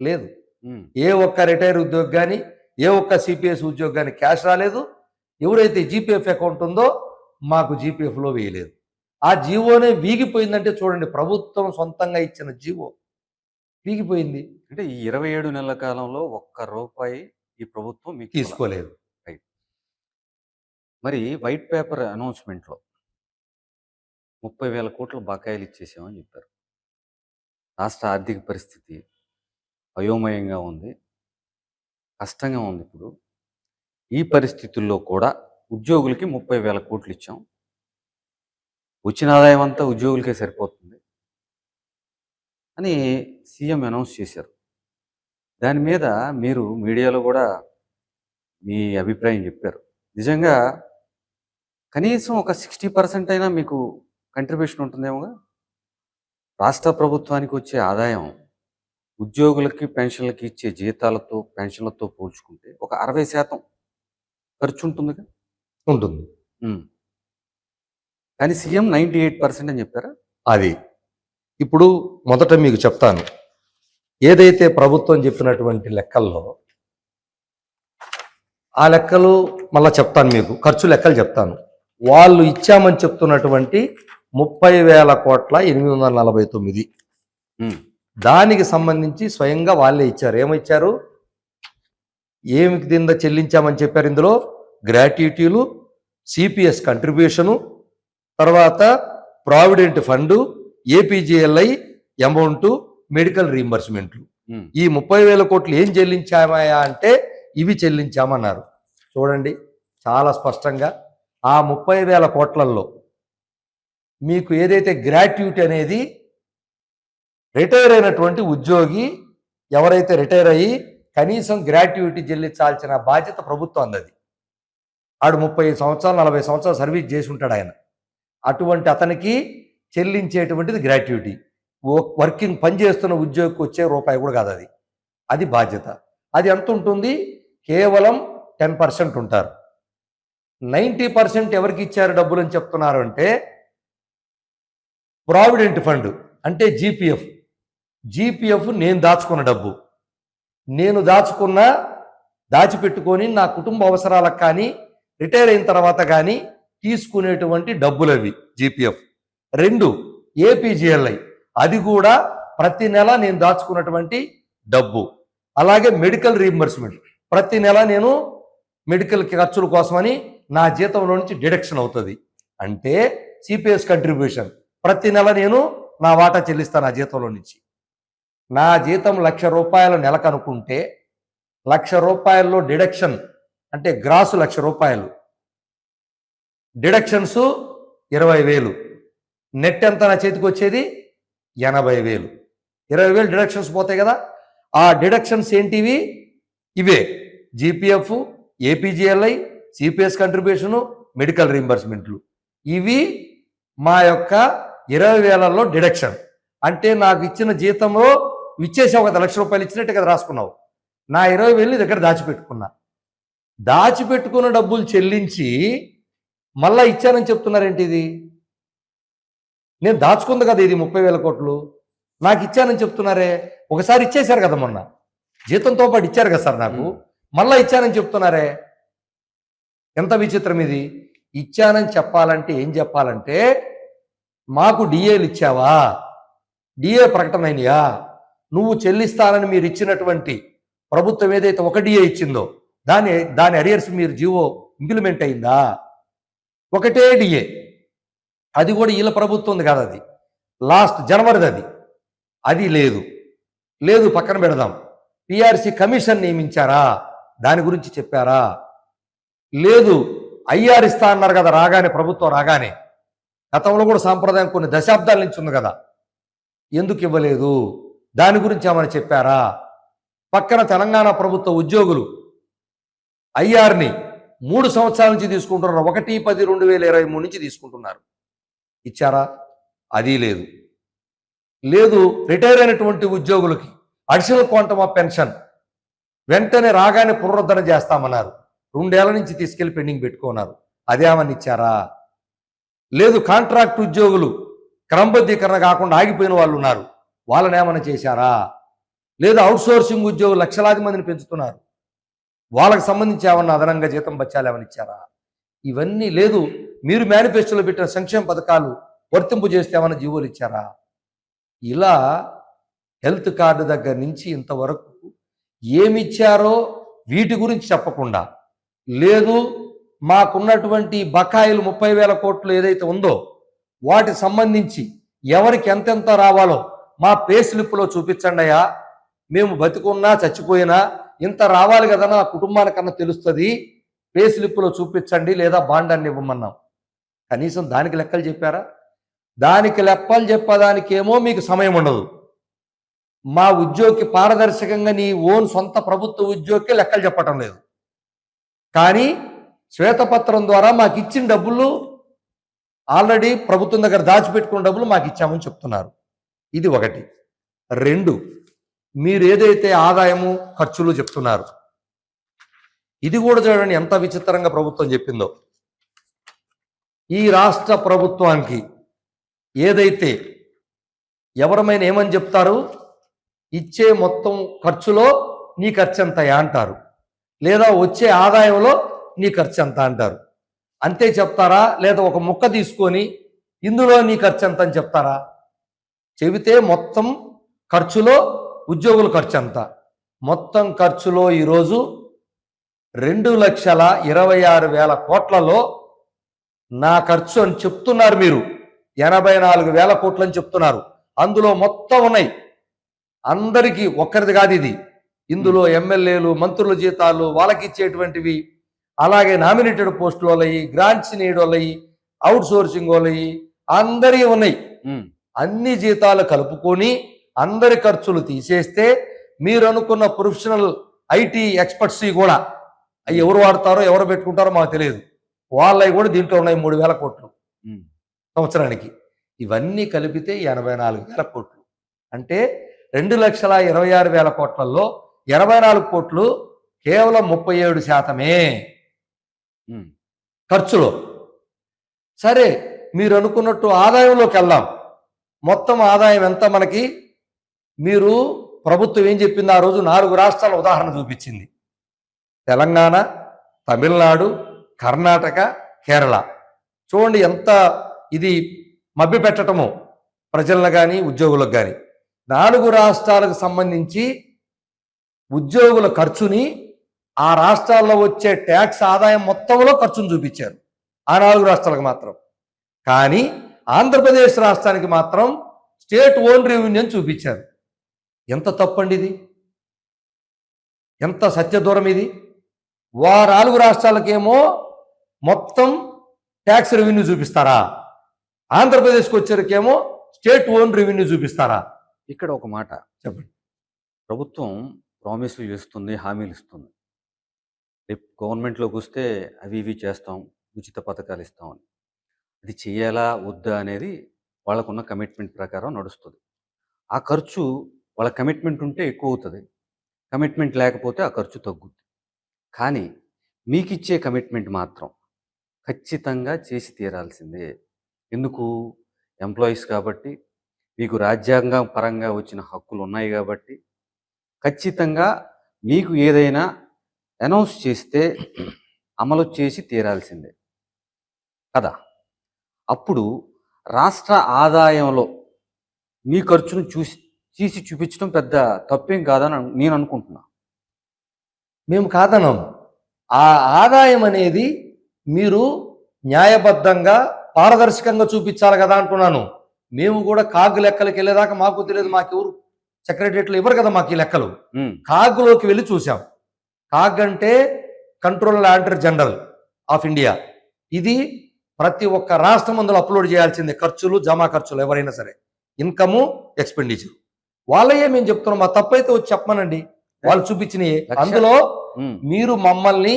లేదు. ఏ ఒక్క రిటైర్ ఉద్యోగి కానీ ఏ ఒక్క సిపిఎస్ ఉద్యోగి కానీ క్యాష్ రాలేదు. ఎవరైతే జీపీఎఫ్ అకౌంట్ ఉందో మాకు జీపీఎఫ్లో వేయలేదు. ఆ జీవోనే వీగిపోయిందంటే చూడండి, ప్రభుత్వం సొంతంగా ఇచ్చిన జీవో వీగిపోయింది. అంటే ఈ 27 నెలల కాలంలో ₹1 ఈ ప్రభుత్వం మీకు తీసుకోలేదు. మరి వైట్ పేపర్ అనౌన్స్మెంట్లో 30,000 కోట్ల బకాయిలు ఇచ్చేసామని చెప్పారు. రాష్ట్ర ఆర్థిక పరిస్థితి అయోమయంగా ఉంది, కష్టంగా ఉంది. ఇప్పుడు ఈ పరిస్థితుల్లో కూడా ఉద్యోగులకి 30,000 కోట్లు ఇచ్చాం, వచ్చిన ఆదాయం అంతా ఉద్యోగులకే సరిపోతుంది అని సీఎం అనౌన్స్ చేశారు. దాని మీద మీరు మీడియాలో కూడా మీ అభిప్రాయం చెప్పారు. నిజంగా కనీసం ఒక 60% అయినా మీకు కంట్రిబ్యూషన్ ఉంటుందేమోగా. రాష్ట్ర ప్రభుత్వానికి వచ్చే ఆదాయం ఉద్యోగులకి పెన్షన్లకి ఇచ్చే జీతాలతో పెన్షన్లతో పోల్చుకుంటే ఒక 60% ఖర్చు ఉంటుందిగా. ఉంటుంది. కానీ సీఎం 98% అని చెప్పారా? అది ఇప్పుడు మొదట మీకు చెప్తాను, ఏదైతే ప్రభుత్వం చెప్పినటువంటి లెక్కల్లో ఆ లెక్కలు మళ్ళీ చెప్తాను, మీకు ఖర్చు లెక్కలు చెప్తాను. వాళ్ళు ఇచ్చామని చెప్తున్నటువంటి 30,849 దానికి సంబంధించి స్వయంగా వాళ్ళే ఇచ్చారు. ఏమిచ్చారు, ఏమి కింద చెల్లించామని చెప్పారు. ఇందులో గ్రాట్యుటీలు, సిపిఎస్ కంట్రిబ్యూషను, తర్వాత provident fund, APGLI, amount medical రీయింబర్స్మెంట్లు. ఉమ్. ఈ 30,000 కోట్లు ఏం చెల్లించామయ్యా అంటే ఇవి చెల్లించామన్నారు. చూడండి చాలా స్పష్టంగా ఆ 30,000 కోట్లలో మీకు ఏదైతే గ్రాట్యుటీ అనేది రిటైర్ అయినటువంటి ఉద్యోగి ఎవరైతే రిటైర్ అయ్యి కనీసం గ్రాట్యుటీ చెల్లించాల్సిన బాధ్యత ప్రభుత్వం అందది. ఆడు 30 సంవత్సరాలు 40 సంవత్సరాలు సర్వీస్ చేసి ఉంటాడు ఆయన. అటువంటి అతనికి చెల్లించేటువంటిది గ్రాట్యుటీ. వర్కింగ్ పనిచేస్తున్న ఉద్యోగికి వచ్చే రూపాయి కూడా కాదు అది. అది బాధ్యత. అది ఎంత ఉంటుంది? కేవలం 10% ఉంటారు. 90% ఎవరికి ఇచ్చారు డబ్బులు అని చెప్తున్నారు అంటే ప్రావిడెంట్ ఫండ్ అంటే జీపీఎఫ్ నేను దాచుకున్న డబ్బు, నేను దాచిపెట్టుకొని నా కుటుంబ అవసరాలకు కానీ రిటైర్ అయిన తర్వాత కానీ తీసుకునేటువంటి డబ్బులు అవి జీపీఎఫ్. 2 ఏపీజీఎల్ఐ, అది కూడా ప్రతి నెల నేను దాచుకున్నటువంటి డబ్బు. అలాగే మెడికల్ రీయింబర్స్మెంట్, ప్రతి నెల నేను మెడికల్ ఖర్చుల కోసమని నా జీతంలో నుంచి డిడక్షన్ అవుతుంది. అంటే సిపిఎస్ కంట్రిబ్యూషన్ ప్రతి నెల నేను నా వాటా చెల్లిస్తాను నా జీతంలో నుంచి. నా జీతం ₹1,00,000 నెలకు అనుకుంటే ₹1,00,000 డిడక్షన్ అంటే గ్రాసు ₹1,00,000, డిడక్షన్స్ 20,000, నెట్ ఎంత నా చేతికి వచ్చేది 80,000. 20,000 డిడక్షన్స్ పోతాయి కదా. ఆ డిడక్షన్స్ ఏంటివి? ఇవే GPF, APGLI, CPS contribution, medical రీయింబర్స్మెంట్లు. ఇవి మా యొక్క 20,000లో డిడక్షన్. అంటే నాకు ఇచ్చిన జీతంలో ఇచ్చేసావు కదా, ₹1,00,000 ఇచ్చినట్టే కదా రాసుకున్నావు. నా 20,000 దగ్గర దాచిపెట్టుకున్న డబ్బులు చెల్లించి మళ్ళా ఇచ్చానని చెప్తున్నారేంటి? ఇది నేను దాచుకుంది కదా, ఇది 30,000 కోట్లు నాకు ఇచ్చానని చెప్తున్నారే. ఒకసారి ఇచ్చేశారు కదా, మొన్న జీతంతో పాటు ఇచ్చారు కదా సార్ నాకు, మళ్ళా ఇచ్చానని చెప్తున్నారే. ఎంత విచిత్రం ఇది. ఇచ్చానని చెప్పాలంటే ఏం చెప్పాలంటే, మాకు డిఏలు ఇచ్చావా, డిఏ ప్రకటన అయినయా, నువ్వు చెల్లిస్తానని మీరు ఇచ్చినటువంటి ప్రభుత్వం ఏదైతే ఒక డిఏ ఇచ్చిందో దాని అరియర్స్ మీరు జీవో ఇంప్లిమెంట్ అయిందా? ఒకటే డిఏ, అది కూడా వీళ్ళ ప్రభుత్వం ఉంది కాదు, అది లాస్ట్ జనవరిది. అది లేదు పక్కన పెడదాం. పిఆర్సి కమిషన్ నియమించారా, దాని గురించి చెప్పారా? లేదు. ఐఆర్ ఇస్తా అన్నారు కదా రాగానే, ప్రభుత్వం రాగానే. గతంలో కూడా సాంప్రదాయం కొన్ని దశాబ్దాల నుంచి ఉంది కదా, ఎందుకు ఇవ్వలేదు దాని గురించి ఏమైనా చెప్పారా? పక్కన తెలంగాణ ప్రభుత్వ ఉద్యోగులు ఐఆర్ని 3 సంవత్సరాల నుంచి తీసుకుంటున్నారు. 1/10/2023 నుంచి తీసుకుంటున్నారు. ఇచ్చారా? అది లేదు. రిటైర్ అయినటువంటి ఉద్యోగులకి అడిషనల్ క్వాంటమ్ ఆఫ్ పెన్షన్ వెంటనే రాగానే పునరుద్ధరణ చేస్తామన్నారు. 2 ఏళ్ల నుంచి తీసుకెళ్లి పెండింగ్ పెట్టుకున్నారు. అదేమని ఇచ్చారా? లేదు. కాంట్రాక్ట్ ఉద్యోగులు క్రమబద్ధీకరణ కాకుండా ఆగిపోయిన వాళ్ళు ఉన్నారు, వాళ్ళని ఏమైనా చేశారా? లేదు. అవుట్సోర్సింగ్ ఉద్యోగులు లక్షలాది మందిని పెంచుతున్నారు, వాళ్ళకి సంబంధించి ఏమన్నా అదనంగా జీతం బచ్చాలు ఏమైనా ఇచ్చారా? ఇవన్నీ లేదు. మీరు మేనిఫెస్టోలో పెట్టిన సంక్షేమ పథకాలు వర్తింపు చేస్తే ఏమైనా జీవోలు ఇచ్చారా? ఇలా హెల్త్ కార్డు దగ్గర నుంచి ఇంతవరకు ఏమిచ్చారో వీటి గురించి చెప్పకుండా, లేదు మాకున్నటువంటి బకాయిలు 30,000 కోట్లు ఏదైతే ఉందో వాటికి సంబంధించి ఎవరికి ఎంతెంత రావాలో మా పే స్లిప్లో చూపించండి అయ్యా, మేము బతికున్నా చచ్చిపోయినా ఇంత రావాలి కదా నా కుటుంబానికన్నా తెలుస్తుంది, పే స్లిప్లో చూపించండి లేదా బాండాన్ని ఇవ్వమన్నాం. కనీసం దానికి లెక్కలు చెప్పారా? దానికి లెక్కలు చెప్పడానికేమో మీకు సమయం ఉండదు. మా ఉద్యోగికి పారదర్శకంగా నీ సొంత ప్రభుత్వ ఉద్యోగికి లెక్కలు చెప్పటం లేదు. కానీ శ్వేతపత్రం ద్వారా మాకు ఇచ్చిన డబ్బులు ఆల్రెడీ ప్రభుత్వం దగ్గర దాచిపెట్టుకున్న డబ్బులు మాకు ఇచ్చామని చెప్తున్నారు. ఇది 1. 2, మీరు ఏదైతే ఆదాయము ఖర్చులు చెప్తున్నారు, ఇది కూడా చూడండి ఎంత విచిత్రంగా ప్రభుత్వం చెప్పిందో. ఈ రాష్ట్ర ప్రభుత్వానికి ఏదైతే ఎవరమైనా ఏమని చెప్తారు, ఇచ్చే మొత్తం ఖర్చులో నీ ఖర్చు ఎంతయా అంటారు, లేదా వచ్చే ఆదాయంలో నీ ఖర్చు ఎంత అంటారు. అంతే చెప్తారా? లేదా ఒక ముక్క తీసుకొని ఇందులో నీ ఖర్చు ఎంత అని చెప్తారా? చెబితే మొత్తం ఖర్చులో ఉద్యోగుల ఖర్చు ఎంత, మొత్తం ఖర్చులో ఈరోజు 2,26,000 కోట్లలో నా ఖర్చు అని చెప్తున్నారు. మీరు 84,000 కోట్లు అని చెప్తున్నారు. అందులో మొత్తం ఉన్నాయి. అందరికీ ఒక్కరిది కాదు ఇది. ఇందులో ఎమ్మెల్యేలు, మంత్రుల జీతాలు, వాళ్ళకి ఇచ్చేటువంటివి, అలాగే నామినేటెడ్ పోస్టులు వాళ్ళయి, గ్రాంట్స్ నీడ్ వాళ్ళయి, అవుట్ సోర్సింగ్ వాళ్ళయి, అందరి ఉన్నాయి. అన్ని జీతాలు కలుపుకొని అందరి ఖర్చులు తీసేస్తే మీరు అనుకున్న ప్రొఫెషనల్ ఐటీ ఎక్స్పర్ట్స్ కూడా అవి ఎవరు వాడతారో ఎవరు పెట్టుకుంటారో మాకు తెలియదు, వాళ్ళవి కూడా దీంట్లో ఉన్నాయి 3,000 కోట్లు సంవత్సరానికి. ఇవన్నీ కలిపితే 84,000 కోట్లు. అంటే 2,26,000 కోట్లలో 84 కోట్లు కేవలం 37% ఖర్చులో. సరే, మీరు అనుకున్నట్టు ఆదాయంలోకి వెళ్దాం. మొత్తం ఆదాయం ఎంత మనకి? మీరు ప్రభుత్వం ఏం చెప్పింది ఆ రోజు? 4 రాష్ట్రాల ఉదాహరణ చూపించింది. తెలంగాణ, తమిళనాడు, కర్ణాటక, కేరళ. చూడండి ఎంత ఇది మభ్యపెట్టడము ప్రజలను కానీ ఉద్యోగులకు కానీ. 4 రాష్ట్రాలకు సంబంధించి ఉద్యోగుల ఖర్చుని ఆ రాష్ట్రాల్లో వచ్చే ట్యాక్స్ ఆదాయం మొత్తంలో ఖర్చును చూపించారు ఆ 4 రాష్ట్రాలకు మాత్రం. కానీ ఆంధ్రప్రదేశ్ రాష్ట్రానికి మాత్రం స్టేట్ ఓన్ రెవెన్యూ అని చూపించారు. ఎంత తప్పండి ఇది? ఎంత సత్యదూరం ఇది? 4 రాష్ట్రాలకేమో మొత్తం ట్యాక్స్ రెవెన్యూ చూపిస్తారా? ఆంధ్రప్రదేశ్కి వచ్చేకేమో స్టేట్ ఓన్ రెవెన్యూ చూపిస్తారా? ఇక్కడ ఒక మాట చెప్పండి. ప్రభుత్వం ప్రామిస్లు చేస్తుంది, హామీలు ఇస్తుంది. రేపు గవర్నమెంట్లోకి వస్తే అవి ఇవి చేస్తాం, ఉచిత పథకాలు ఇస్తామని. అది చేయాలా వద్దా అనేది వాళ్ళకున్న కమిట్మెంట్ ప్రకారం నడుస్తుంది. ఆ ఖర్చు వాళ్ళ కమిట్మెంట్ ఉంటే ఎక్కువ అవుతుంది, కమిట్మెంట్ లేకపోతే ఆ ఖర్చు తగ్గుద్ది. కానీ మీకు ఇచ్చే కమిట్మెంట్ మాత్రం ఖచ్చితంగా చేసి తీరాల్సిందే. ఎందుకు? ఎంప్లాయీస్ కాబట్టి, మీకు రాజ్యాంగం పరంగా వచ్చిన హక్కులు ఉన్నాయి కాబట్టి ఖచ్చితంగా మీకు ఏదైనా అనౌన్స్ చేస్తే అమలు చేసి తీరాల్సిందే కదా. అప్పుడు రాష్ట్ర ఆదాయంలో మీ ఖర్చును తీసి చూపించడం పెద్ద తప్పేం కాదని నేను అనుకుంటున్నా. మేము కాదనం. ఆ ఆదాయం అనేది మీరు న్యాయబద్ధంగా పారదర్శకంగా చూపించాలి కదా అంటున్నాను. మేము కూడా కాగు లెక్కలకి వెళ్ళేదాకా మాకు తెలియదు, మాకెవరు సెక్రటరియట్లో ఇవ్వరు కదా మాకు ఈ లెక్కలు. కాగులోకి వెళ్ళి చూసాం. కాగ్ అంటే controller auditor general of India. ఇది ప్రతి ఒక్క రాష్ట్రం అందులో అప్లోడ్ చేయాల్సిందే, ఖర్చులు, జమా ఖర్చులు ఎవరైనా సరే, ఇన్కము, ఎక్స్పెండిచర్. వాళ్ళయే మేము చెప్తున్నాం. మా తప్పైతే వచ్చి చెప్పమనండి, వాళ్ళు చూపించినవి. అందులో మీరు మమ్మల్ని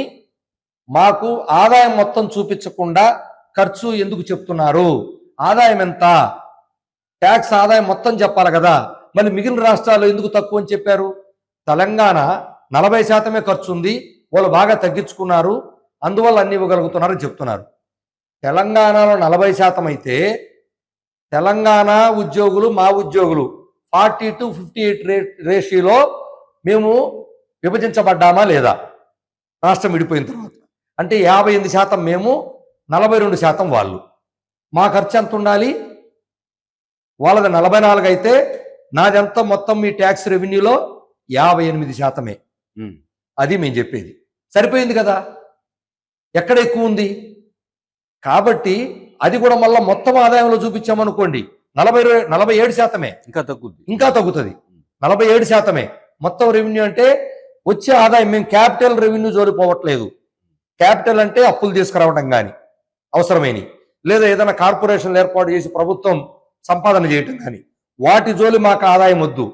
మాకు ఆదాయం మొత్తం చూపించకుండా ఖర్చు ఎందుకు చెప్తున్నారు? ఆదాయం ఎంత? ట్యాక్స్ ఆదాయం మొత్తం చెప్పాలి కదా. మళ్ళీ మిగిలిన రాష్ట్రాలు ఎందుకు తక్కువ అని చెప్పారు? తెలంగాణ 40% ఖర్చు ఉంది, వాళ్ళు బాగా తగ్గించుకున్నారు, అందువల్ల అన్ని ఇవ్వగలుగుతున్నారని చెప్తున్నారు. తెలంగాణలో 40% అయితే తెలంగాణ ఉద్యోగులు, మా ఉద్యోగులు 40:58 రేషియోలో మేము విభజించబడ్డామా లేదా? రాష్ట్రం విడిపోయిన తర్వాత అంటే 58% మేము, 42% వాళ్ళు. మా ఖర్చు ఎంత ఉండాలి? వాళ్ళది 44 అయితే నాదెంత? మొత్తం మీ ట్యాక్స్ రెవెన్యూలో 58%. అది మేము చెప్పేది. సరిపోయింది కదా. ఎక్కడ ఎక్కువ ఉంది? కాబట్టి అది కూడా మళ్ళీ మొత్తం ఆదాయంలో చూపించామనుకోండి 47%. ఇంకా తగ్గుతుంది. 47% మొత్తం రెవెన్యూ అంటే వచ్చే ఆదాయం. మేము క్యాపిటల్ రెవెన్యూ జోలిపోవట్లేదు. క్యాపిటల్ అంటే అప్పులు తీసుకురావడం కానీ అవసరమైనవి, లేదా ఏదైనా కార్పొరేషన్లు ఏర్పాటు చేసి ప్రభుత్వం సంపాదన చేయటం కానీ, వాటి జోలి మాకు ఆదాయం వద్దు.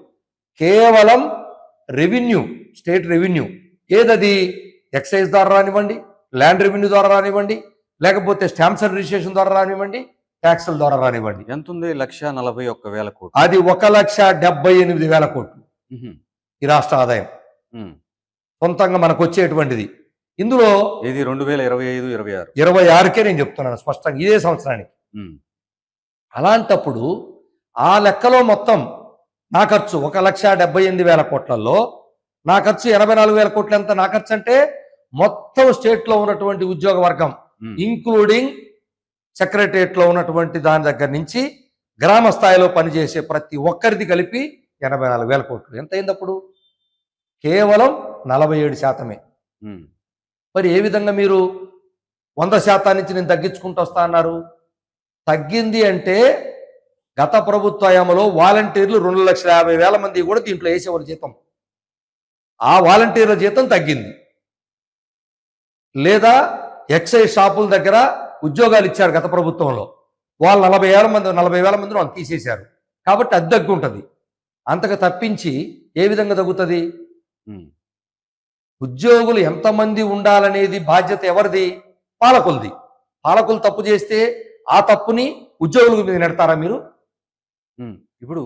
కేవలం రెవెన్యూ, స్టేట్ రెవెన్యూ. ఏదది? ఎక్సైజ్ ద్వారా రానివ్వండి, ల్యాండ్ రెవెన్యూ ద్వారా రానివ్వండి, లేకపోతే స్టాంప్స్ అండ్ రిజిస్ట్రేషన్ ద్వారా రానివ్వండి, ట్యాక్సుల ద్వారా రానివ్వండి. ఎంత ఉంది? 1,41,000 కోట్లు. అది 1,78,000 కోట్లు ఈ రాష్ట్ర ఆదాయం సొంతంగా మనకు వచ్చేటువంటిది. ఇందులో ఇది 2025-26 26కే నేను చెప్తున్నాను స్పష్టంగా, ఇదే సంవత్సరానికి. అలాంటప్పుడు ఆ లెక్కలో మొత్తం నా ఖర్చు 1,78,000 కోట్లలో నా ఖర్చు 84,000 కోట్లు. ఎంత నా ఖర్చు అంటే? మొత్తం స్టేట్ లో ఉన్నటువంటి ఉద్యోగ వర్గం ఇంక్లూడింగ్ సెక్రటరియట్ లో ఉన్నటువంటి దాని దగ్గర నుంచి గ్రామ స్థాయిలో పనిచేసే ప్రతి ఒక్కరిది కలిపి 84,000 కోట్లు. ఎంత అయింది అప్పుడు? కేవలం 47%. మరి ఏ విధంగా మీరు 100% నుంచి నేను తగ్గించుకుంటూ వస్తా అన్నారు? తగ్గింది అంటే గత ప్రభుత్వ హయాంలో వాలంటీర్లు 2,50,000 మంది కూడా దీంట్లో వేసేవారు జీతం. ఆ వాలంటీర్ల జీతం తగ్గింది. లేదా ఎక్సైజ్ షాపుల దగ్గర ఉద్యోగాలు ఇచ్చారు గత ప్రభుత్వంలో. వాళ్ళు 40,000 మందిని వాళ్ళు తీసేశారు. కాబట్టి అది తగ్గు ఉంటుంది. అంతకు తప్పించి ఏ విధంగా తగ్గుతుంది? ఉమ్, ఉద్యోగులు ఎంతమంది ఉండాలనేది బాధ్యత ఎవరిది? పాలకులది. పాలకులు తప్పు చేస్తే ఆ తప్పుని ఉద్యోగుల మీద నెడతారా మీరు? ఇప్పుడు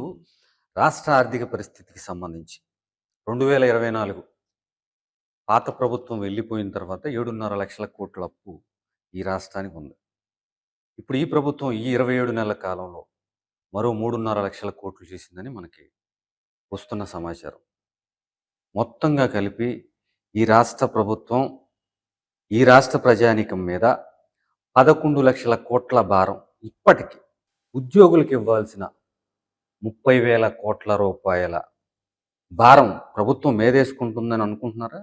రాష్ట్ర ఆర్థిక పరిస్థితికి సంబంధించి 2024 పాత ప్రభుత్వం వెళ్ళిపోయిన తర్వాత 7.5 లక్షల కోట్ల అప్పు ఈ రాష్ట్రానికి ఉంది. ఇప్పుడు ఈ ప్రభుత్వం ఈ 27 నెలల కాలంలో మరో 3.5 లక్షల కోట్లు చేసిందని మనకి వస్తున్న సమాచారం. మొత్తంగా కలిపి ఈ రాష్ట్ర ప్రభుత్వం ఈ రాష్ట్ర ప్రజానీకం మీద 11 లక్షల కోట్ల భారం ఇప్పటికీ ఉద్యోగులకు ఇవ్వాల్సిన 30,000 కోట్ల రూపాయల భారం ప్రభుత్వం మేదేసుకుంటుందని అనుకుంటున్నారా?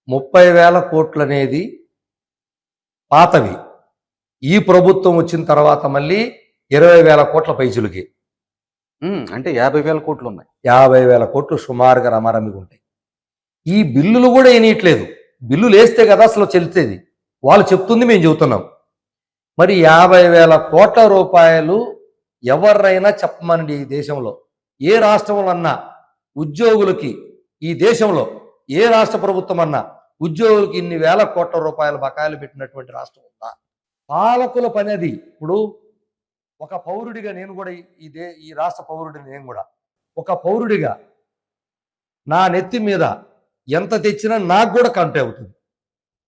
30,000 కోట్లు అనేది పాతవి. ఈ ప్రభుత్వం వచ్చిన తర్వాత మళ్ళీ 20,000 కోట్ల పైచులకి అంటే 50,000 కోట్లు ఉన్నాయి. 50,000 కోట్లు సుమారుగా రమారమిగా ఉంటాయి. ఈ బిల్లులు కూడా వేయనీయట్లేదు. బిల్లులు వేస్తే కదా అసలు చెల్లితేది. వాళ్ళు చెప్తుంది మేము చెబుతున్నాం. మరి 50,000 కోట్ల రూపాయలు ఎవరైనా చెప్పమనండి. ఈ దేశంలో ఏ రాష్ట్రంలో అన్నా ఉద్యోగులకి, ఈ దేశంలో ఏ రాష్ట్ర ప్రభుత్వం అన్నా ఉద్యోగులకి ఇన్ని వేల కోట్ల రూపాయల బకాయిలు పెట్టినటువంటి రాష్ట్రం ఉందా? పాలకుల పని అది. ఇప్పుడు ఒక పౌరుడిగా నేను కూడా ఈ రాష్ట్ర పౌరుడిని, నేను కూడా ఒక పౌరుడిగా నా నెత్తి మీద ఎంత తెచ్చినా నాకు కూడా కౌంట్ అవుతుంది.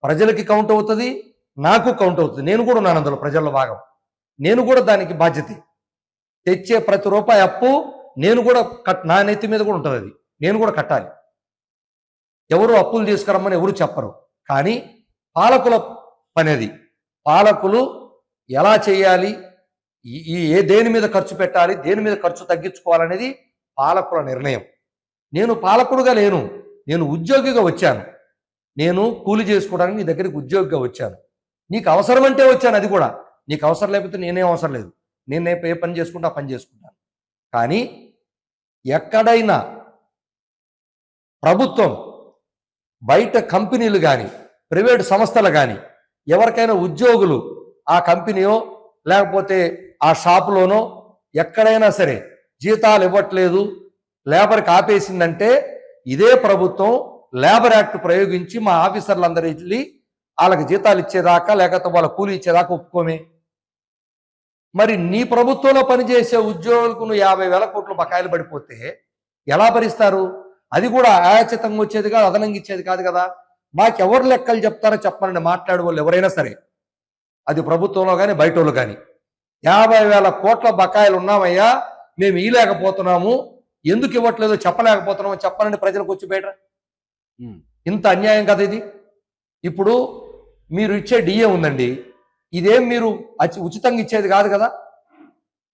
ప్రజలకి కౌంట్ అవుతుంది, నాకు కౌంట్ అవుతుంది. నేను కూడా ఉన్నాను అందులో, ప్రజల్లో భాగం. నేను కూడా దానికి బాధ్యత. తెచ్చే ప్రతి రూపాయి అప్పు నేను కూడా నా నెత్తి మీద కూడా ఉంటుంది. అది నేను కూడా కట్టాలి. ఎవరు అప్పులు తీసుకురమ్మని ఎవరు చెప్పరు. కానీ పాలకుల పని అది. పాలకులు ఎలా చేయాలి, దేని మీద ఖర్చు పెట్టాలి, దేని మీద ఖర్చు తగ్గించుకోవాలనేది పాలకుల నిర్ణయం. నేను పాలకుడుగా లేను, నేను ఉద్యోగిగా వచ్చాను. నేను కూలి చేసుకోవడానికి నీ దగ్గరికి ఉద్యోగిగా వచ్చాను. నీకు అవసరమంటే వచ్చాను. అది కూడా నీకు అవసరం లేకపోతే నేనేం అవసరం లేదు. నేను ఏ పని చేసుకుంటా ఆ పని చేసుకుంటాను. కానీ ఎక్కడైనా ప్రభుత్వం బయట కంపెనీలు కానీ ప్రైవేటు సంస్థలు కానీ ఎవరికైనా ఉద్యోగులు ఆ కంపెనీయో లేకపోతే ఆ షాపులోనో ఎక్కడైనా సరే జీతాలు ఇవ్వట్లేదు, లేబర్కి ఆపేసిందంటే ఇదే ప్రభుత్వం లేబర్ యాక్ట్ ప్రయోగించి మా ఆఫీసర్లందరూ వెళ్ళి వాళ్ళకి జీతాలు ఇచ్చేదాకా లేకపోతే వాళ్ళ కూలి ఇచ్చేదాకా ఒప్పుకోమే. మరి నీ ప్రభుత్వంలో పనిచేసే ఉద్యోగులకు నువ్వు 50,000 కోట్లు బకాయిలు పడిపోతే ఎలా భరిస్తారు? అది కూడా ఆయాచితంగా వచ్చేది కాదు, అదనంగా ఇచ్చేది కాదు కదా. మాకెవరు లెక్కలు చెప్తారో చెప్పమని మాట్లాడే వాళ్ళు ఎవరైనా సరే, అది ప్రభుత్వంలో కానీ బయట వాళ్ళు కానీ, 50,000 కోట్ల బకాయిలు ఉన్నామయ్యా, మేము ఇవ్వలేకపోతున్నాము, ఎందుకు ఇవ్వట్లేదో చెప్పలేకపోతున్నాము చెప్పనండి ప్రజలకు వచ్చి బయట. ఇంత అన్యాయం కదా ఇది. ఇప్పుడు మీరు ఇచ్చే డిఏ ఉందండి, ఇదేం మీరు ఉచితంగా ఇచ్చేది కాదు కదా,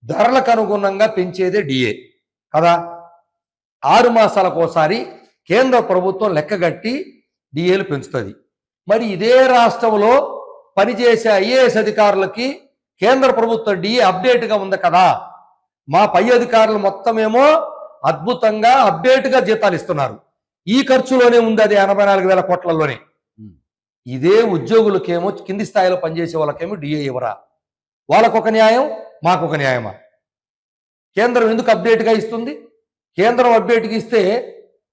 ధరలకు అనుగుణంగా పెంచేదే డిఏ కదా. 6 మాసాలకు ఒకసారి కేంద్ర ప్రభుత్వం లెక్కగట్టి డిఏలు పెంచుతుంది. మరి ఇదే రాష్ట్రంలో పనిచేసే ఐఏఎస్ అధికారులకి కేంద్ర ప్రభుత్వం డిఏ అప్డేట్గా ఉంది కదా. మా పై అధికారులు మొత్తమేమో అద్భుతంగా అప్డేట్గా జీతాలు ఇస్తున్నారు. ఈ ఖర్చులోనే ఉంది అది 84,000 కోట్లలోనే. ఇదే ఉద్యోగులకేమో కింది స్థాయిలో పనిచేసే వాళ్ళకేమో డిఏ ఇవ్వరా? వాళ్ళకొక న్యాయం, మాకొక న్యాయమా? కేంద్రం ఎందుకు అప్డేట్గా ఇస్తుంది? కేంద్రం అప్డేట్గా ఇస్తే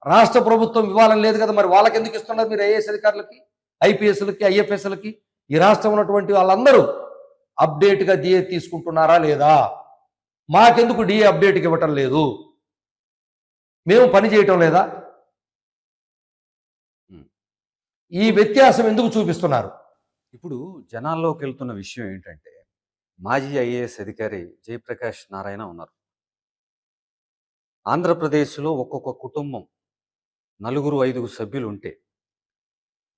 రాష్ట్ర ప్రభుత్వం ఇవ్వాలని లేదు కదా. మరి వాళ్ళకి ఎందుకు ఇస్తున్నారు మీరు? ఐఏఎస్ అధికారులకి, ఐపీఎస్లకి, ఐఎఫ్ఎస్లకి ఈ రాష్ట్రం ఉన్నటువంటి వాళ్ళందరూ అప్డేట్గా డిఏ తీసుకుంటున్నారా లేదా? మాకెందుకు డిఏ అప్డేట్కి ఇవ్వటం లేదు? మేము పని చేయటం లేదా? ఈ వ్యత్యాసం ఎందుకు చూపిస్తున్నారు? ఇప్పుడు జనాల్లోకి వెళ్తున్న విషయం ఏంటంటే, మాజీ ఐఏఎస్ అధికారి జయప్రకాష్ నారాయణ ఉన్నారు. ఆంధ్రప్రదేశ్లో ఒక్కొక్క కుటుంబం 4-5 సభ్యులు ఉంటే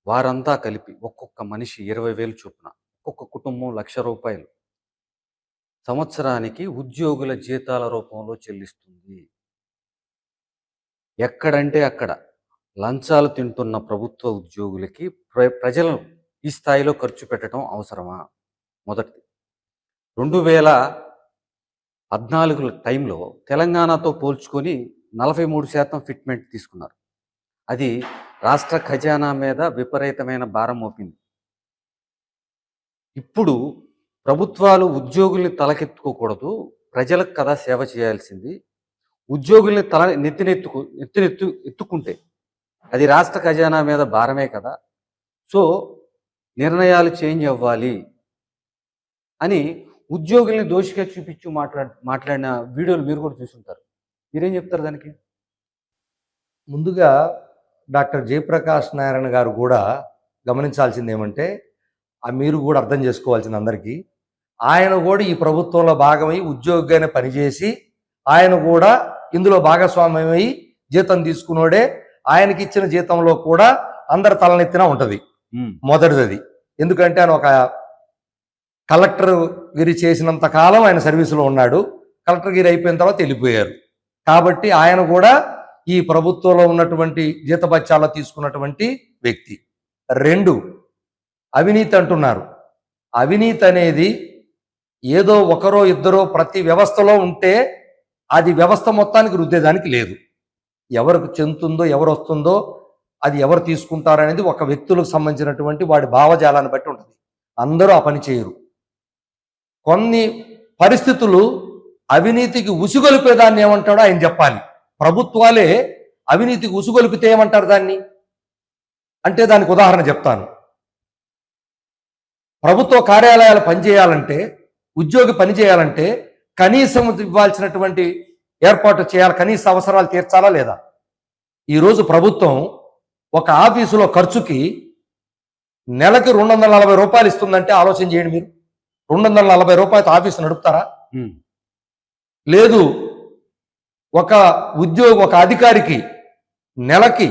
వారంతా కలిపి ఒక్కొక్క మనిషి 20,000 చొప్పున, ఒక్కొక్క కుటుంబం 1,00,000 రూపాయలు సంవత్సరానికి ఉద్యోగుల జీతాల రూపంలో చెల్లిస్తుంది. ఎక్కడంటే అక్కడ లంచాలు తింటున్న ప్రభుత్వ ఉద్యోగులకి ప్రజలు ఈ స్థాయిలో ఖర్చు పెట్టడం అవసరమా? మొదటిది. 14 టైంలో తెలంగాణతో పోల్చుకొని 43% ఫిట్మెంట్ తీసుకున్నారు. అది రాష్ట్ర ఖజానా మీద విపరీతమైన భారం మోపింది. ఇప్పుడు ప్రభుత్వాలు ఉద్యోగుల్ని తలకెత్తుకోకూడదు, ప్రజలకు కదా సేవ చేయాల్సింది. ఉద్యోగుల్ని ఎత్తుకుంటే అది రాష్ట్ర ఖజానా మీద భారమే కదా. సో నిర్ణయాలు చేంజ్ అవ్వాలి అని ఉద్యోగుల్ని దోషిగా చూపించు మాట్లాడిన వీడియోలు మీరు కూడా చూసుంటారు. మీరేం చెప్తారు దానికి? ముందుగా డాక్టర్ జయప్రకాష్ నారాయణ గారు కూడా గమనించాల్సింది ఏమంటే, మీరు కూడా అర్థం చేసుకోవాల్సింది అందరికీ, ఆయన కూడా ఈ ప్రభుత్వంలో భాగమై ఉద్యోగిగానే పనిచేసి ఆయన కూడా ఇందులో భాగస్వామ్యమై జీతం తీసుకున్నోడే. ఆయనకి ఇచ్చిన జీతంలో కూడా అందరి తలనెత్తిన ఉంటుంది. మొదటిది ఎందుకంటే ఆయన ఒక కలెక్టర్ గిరి చేసినంత కాలం ఆయన సర్వీసులో ఉన్నాడు. కలెక్టర్ గిరి అయిపోయిన తర్వాత వెళ్ళిపోయారు. కాబట్టి ఆయన కూడా ఈ ప్రభుత్వంలో ఉన్నటువంటి జీతభత్యాలు తీసుకున్నటువంటి వ్యక్తి. 2, అవినీతి అంటున్నారు. అవినీతి అనేది ఏదో ఒకరో ఇద్దరో ప్రతి వ్యవస్థలో ఉంటే అది వ్యవస్థ మొత్తానికి రుద్దేదానికి లేదు. ఎవరికి చెందుతుందో ఎవరు వస్తుందో అది ఎవరు తీసుకుంటారనేది ఒక వ్యక్తులకు సంబంధించినటువంటి వాడి భావజాలాన్ని బట్టి ఉంటుంది. అందరూ ఆ పని చేయరు. కొన్ని పరిస్థితులు అవినీతికి ఉసుగొలిపేదాన్ని ఏమంటాడో ఆయన చెప్పాలి. ప్రభుత్వాలే అవినీతికి ఉసుగొలిపితే ఏమంటారు దాన్ని అంటే, దానికి ఉదాహరణ చెప్తాను. ప్రభుత్వ కార్యాలయాలు పనిచేయాలంటే, ఉద్యోగి పనిచేయాలంటే కనీసం ఇవ్వాల్సినటువంటి ఏర్పాటు చేయాలి, కనీస అవసరాలు తీర్చాలా లేదా? ఈరోజు ప్రభుత్వం ఒక ఆఫీసులో ఖర్చుకి నెలకి 240 రూపాయలు ఇస్తుందంటే ఆలోచన చేయండి మీరు. 240 రూపాయలతో ఆఫీసు నడుపుతారా? లేదు. ఒక అధికారికి నెలకి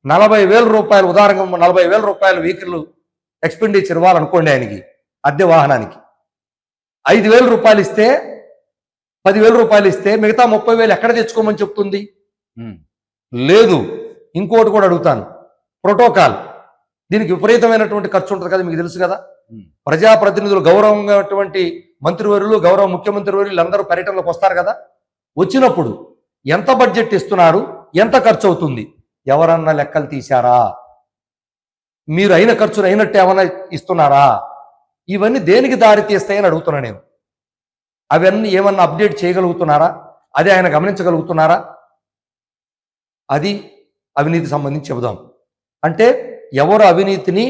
40,000 రూపాయలు, ఉదాహరణగా 40,000 రూపాయలు వెహికల్ ఎక్స్పెండిచర్ ఇవ్వాలనుకోండి, ఆయనకి అద్దె వాహనానికి 5,000 రూపాయలు ఇస్తే, 10,000 రూపాయలు ఇస్తే మిగతా 30,000 ఎక్కడ తెచ్చుకోమని చెప్తుంది? లేదు. ఇంకోటి కూడా అడుగుతాను, ప్రోటోకాల్. దీనికి విపరీతమైనటువంటి ఖర్చు ఉంటుంది కదా, మీకు తెలుసు కదా. ప్రజాప్రతినిధులు, గౌరవంగా మంత్రివర్యులు, గౌరవ ముఖ్యమంత్రి వర్యులు అందరూ పర్యటనలోకి వస్తారు కదా. వచ్చినప్పుడు ఎంత బడ్జెట్ ఇస్తున్నారు, ఎంత ఖర్చు అవుతుంది, ఎవరన్నా లెక్కలు తీశారా? మీరు అయిన ఖర్చును అయినట్టు ఏమన్నా ఇస్తున్నారా? ఇవన్నీ దేనికి దారి తీస్తాయని అడుగుతున్నా నేను. అవన్నీ ఏమన్నా అప్డేట్ చేయగలుగుతున్నారా? అది ఆయన గమనించగలుగుతున్నారా? అది అవినీతి సంబంధించి చెబుదాం. అంటే ఎవరు అవినీతిని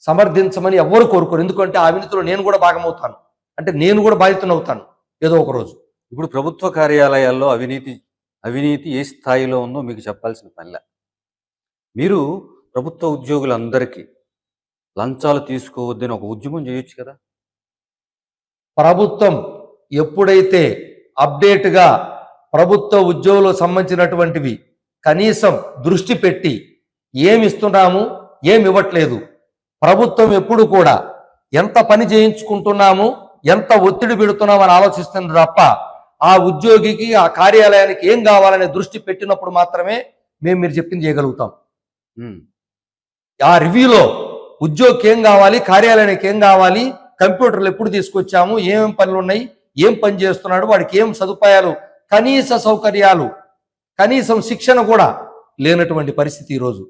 సమర్థించమని ఎవరు కోరుకోరు. ఎందుకంటే ఆ అవినీతిలో నేను కూడా భాగమవుతాను, అంటే నేను కూడా బాధితునవుతాను ఏదో ఒక రోజు. ఇప్పుడు ప్రభుత్వ కార్యాలయాల్లో అవినీతి ఏ స్థాయిలో ఉందో మీకు చెప్పాల్సిన పనిలే. మీరు ప్రభుత్వ ఉద్యోగులందరికీ లంచాలు తీసుకోవద్దని ఒక ఉద్యమం చేయొచ్చు కదా. ప్రభుత్వం ఎప్పుడైతే అప్డేట్గా ప్రభుత్వ ఉద్యోగులకు సంబంధించినటువంటివి కనీసం దృష్టి పెట్టి ఏమి ఇస్తున్నాము, ఏమి ఇవ్వట్లేదు, ప్రభుత్వం ఎప్పుడు కూడా ఎంత పని చేయించుకుంటున్నాము, ఎంత ఒత్తిడి పెడుతున్నాము అని ఆలోచిస్తుంది తప్ప ఆ ఉద్యోగికి, ఆ కార్యాలయానికి ఏం కావాలనే దృష్టి పెట్టినప్పుడు మాత్రమే మీరు చెప్పింది చేయగలుగుతాం. ఆ రివ్యూలో ఉద్యోగికి ఏం కావాలి, కార్యాలయానికి ఏం కావాలి, కంప్యూటర్లు ఎప్పుడు తీసుకొచ్చాము, ఏమేం పనులు ఉన్నాయి, ఏం పని చేస్తున్నాడు, వాడికి ఏం సదుపాయాలు, కనీస సౌకర్యాలు, కనీసం శిక్షణ కూడా లేనటువంటి పరిస్థితి ఈరోజు.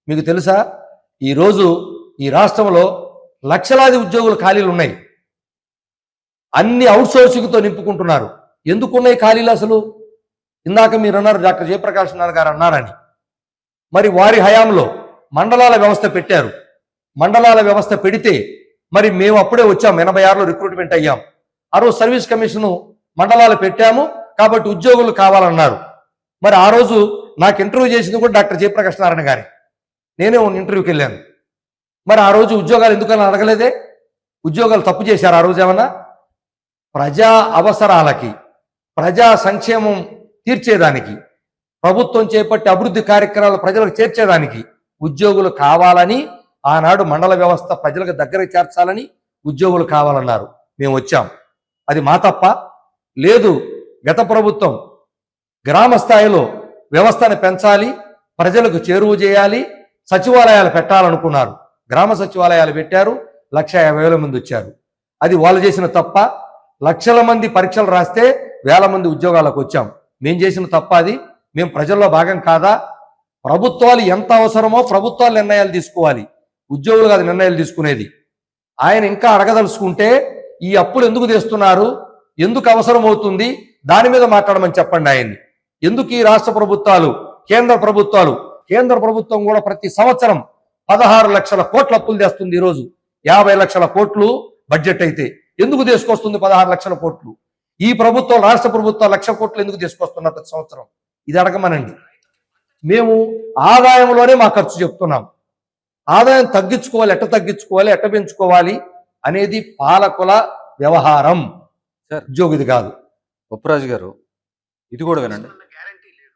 మీకు తెలుసా, ఈరోజు ఈ రాష్ట్రంలో లక్షలాది ఉద్యోగులు ఖాళీలు ఉన్నాయి. అన్ని అవుట్సోర్సింగ్తో నింపుకుంటున్నారు. ఎందుకున్నాయి ఖాళీలు అసలు? ఇందాక మీరు అన్నారు, డాక్టర్ జయప్రకాష్ నారాయణ గారు అన్నారని. మరి వారి హయాంలో మండలాల వ్యవస్థ పెట్టారు. మండలాల వ్యవస్థ పెడితే మరి మేము అప్పుడే వచ్చాం, 86లో రిక్రూట్మెంట్ అయ్యాం. ఆ రోజు సర్వీస్ కమిషను మండలాలు పెట్టాము కాబట్టి ఉద్యోగులు కావాలన్నారు. మరి ఆ రోజు నాకు ఇంటర్వ్యూ చేసింది కూడా డాక్టర్ జయప్రకాష్ నారాయణ గారి. నేనే ఇంటర్వ్యూకి వెళ్ళాను. మరి ఆ రోజు ఉద్యోగాలు ఎందుకని అడగలేదే? ఉద్యోగాలు తప్పు చేశారు ఆ రోజు ఏమన్నా? ప్రజా అవసరాలకి, ప్రజా సంక్షేమం తీర్చేదానికి, ప్రభుత్వం చేపట్టే అభివృద్ధి కార్యక్రమాలు ప్రజలకు చేర్చేదానికి ఉద్యోగులు కావాలని ఆనాడు మండల వ్యవస్థ ప్రజలకు దగ్గరకు చేర్చాలని ఉద్యోగులు కావాలన్నారు. మేము వచ్చాం. అది మా తప్ప? లేదు. గత ప్రభుత్వం గ్రామ స్థాయిలో వ్యవస్థను పెంచాలి, ప్రజలకు చేరువ చేయాలి, సచివాలయాలు పెట్టాలనుకున్నారు. గ్రామ సచివాలయాలు పెట్టారు, 150,000 మంది వచ్చారు. అది వాళ్ళు చేసిన తప్ప. లక్షల మంది పరీక్షలు రాస్తే వేల మంది ఉద్యోగాలకు వచ్చాం. మేం చేసిన తప్ప అది? మేము ప్రజల్లో భాగం కాదా? ప్రభుత్వాలు ఎంత అవసరమో ప్రభుత్వాలు నిర్ణయాలు తీసుకోవాలి, ఉద్యోగులు కాదు నిర్ణయాలు తీసుకునేది. ఆయన ఇంకా అడగదలుచుకుంటే ఈ అప్పులు ఎందుకు తెస్తున్నారు, ఎందుకు అవసరం అవుతుంది, దాని మీద మాట్లాడమని చెప్పండి ఆయన్ని. ఎందుకు ఈ రాష్ట్ర ప్రభుత్వాలు, కేంద్ర ప్రభుత్వం కూడా ప్రతి సంవత్సరం 16 లక్షల కోట్ల అప్పులు తెస్తుంది. ఈరోజు 50 లక్షల కోట్లు బడ్జెట్ అయితే ఎందుకు తీసుకొస్తుంది 16 లక్షల కోట్లు? ఈ ప్రభుత్వం, రాష్ట్ర ప్రభుత్వం 1 లక్ష కోట్లు ఎందుకు తీసుకొస్తున్నారు ప్రతి సంవత్సరం? ఇది అడగమనండి. మేము ఆదాయంలోనే మా ఖర్చు చెప్తున్నాం. ఆదాయం తగ్గించుకోవాలి, ఎట్ట పెంచుకోవాలి అనేది పాలకుల వ్యవహారం, ఉద్యోగిది కాదు. బొప్పరాజు గారు, ఇది కూడా వినండి.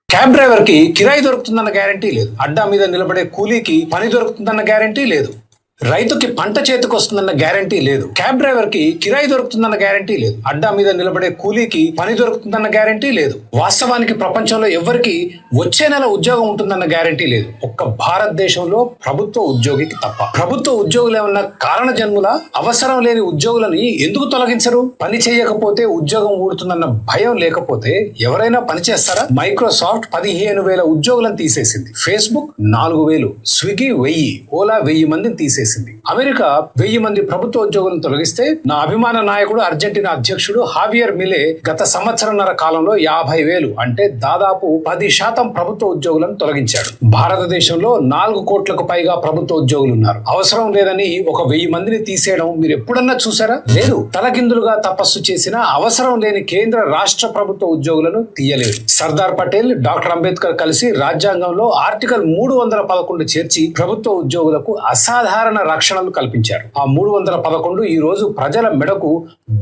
క్యాబ్ డ్రైవర్ కి కిరాయి దొరుకుతుందన్న గ్యారంటీ లేదు. అడ్డా మీద నిలబడే కూలీకి పని దొరుకుతుందన్న గ్యారంటీ లేదు. రైతుకి పంట చేతికి వస్తుందన్న గ్యారంటీ లేదు. క్యాబ్ డ్రైవర్ కి కిరాయి దొరుకుతుందన్న గ్యారంటీ లేదు. అడ్డా మీద నిలబడే కూలీకి పని దొరుకుతుందన్న గ్యారంటీ లేదు. వాస్తవానికి ప్రపంచంలో ఎవరికి వచ్చే నెల ఉద్యోగం ఉంటుందన్న గ్యారంటీ లేదు. ఒక్క భారతదేశంలో ప్రభుత్వ ఉద్యోగికి తప్ప. ప్రభుత్వ ఉద్యోగులు ఏమన్నా కారణ జన్ముల? అవసరం లేని ఉద్యోగులని ఎందుకు తొలగించరు? పని చేయకపోతే ఉద్యోగం ఊడుతుందన్న భయం లేకపోతే ఎవరైనా పని చేస్తారా? మైక్రోసాఫ్ట్ 15,000 ఉద్యోగులను తీసేసింది. ఫేస్బుక్ 4,000, స్విగ్గీ 1,000, ఓలా 1,000 మందిని తీసేసింది. అమెరికా 1,000 మంది ప్రభుత్వ ఉద్యోగులను తొలగిస్తే నా అభిమాన నాయకుడు అర్జెంటీనా అధ్యక్షుడు హావియర్ మిలే గత సంవత్సరంన్నర కాలంలో 50,000 అంటే దాదాపు 10% ప్రభుత్వ ఉద్యోగులను తొలగించాడు. భారతదేశంలో 4 కోట్లకు పైగా ప్రభుత్వ ఉద్యోగులు ఉన్నారు. అవసరం లేదని ఒక 1,000 మందిని తీసేయడం మీరు ఎప్పుడన్నా చూసారా? లేదు. తలకిందులుగా తపస్సు చేసిన అవసరం లేని కేంద్ర రాష్ట్ర ప్రభుత్వ ఉద్యోగులను తీయలేదు. సర్దార్ పటేల్, డాక్టర్ అంబేద్కర్ కలిసి రాజ్యాంగంలో ఆర్టికల్ 311 చేర్చి ప్రభుత్వ ఉద్యోగులకు అసాధారణ రక్షణలు కల్పించారు. ఆ 311 ఈ రోజు ప్రజల మెడకు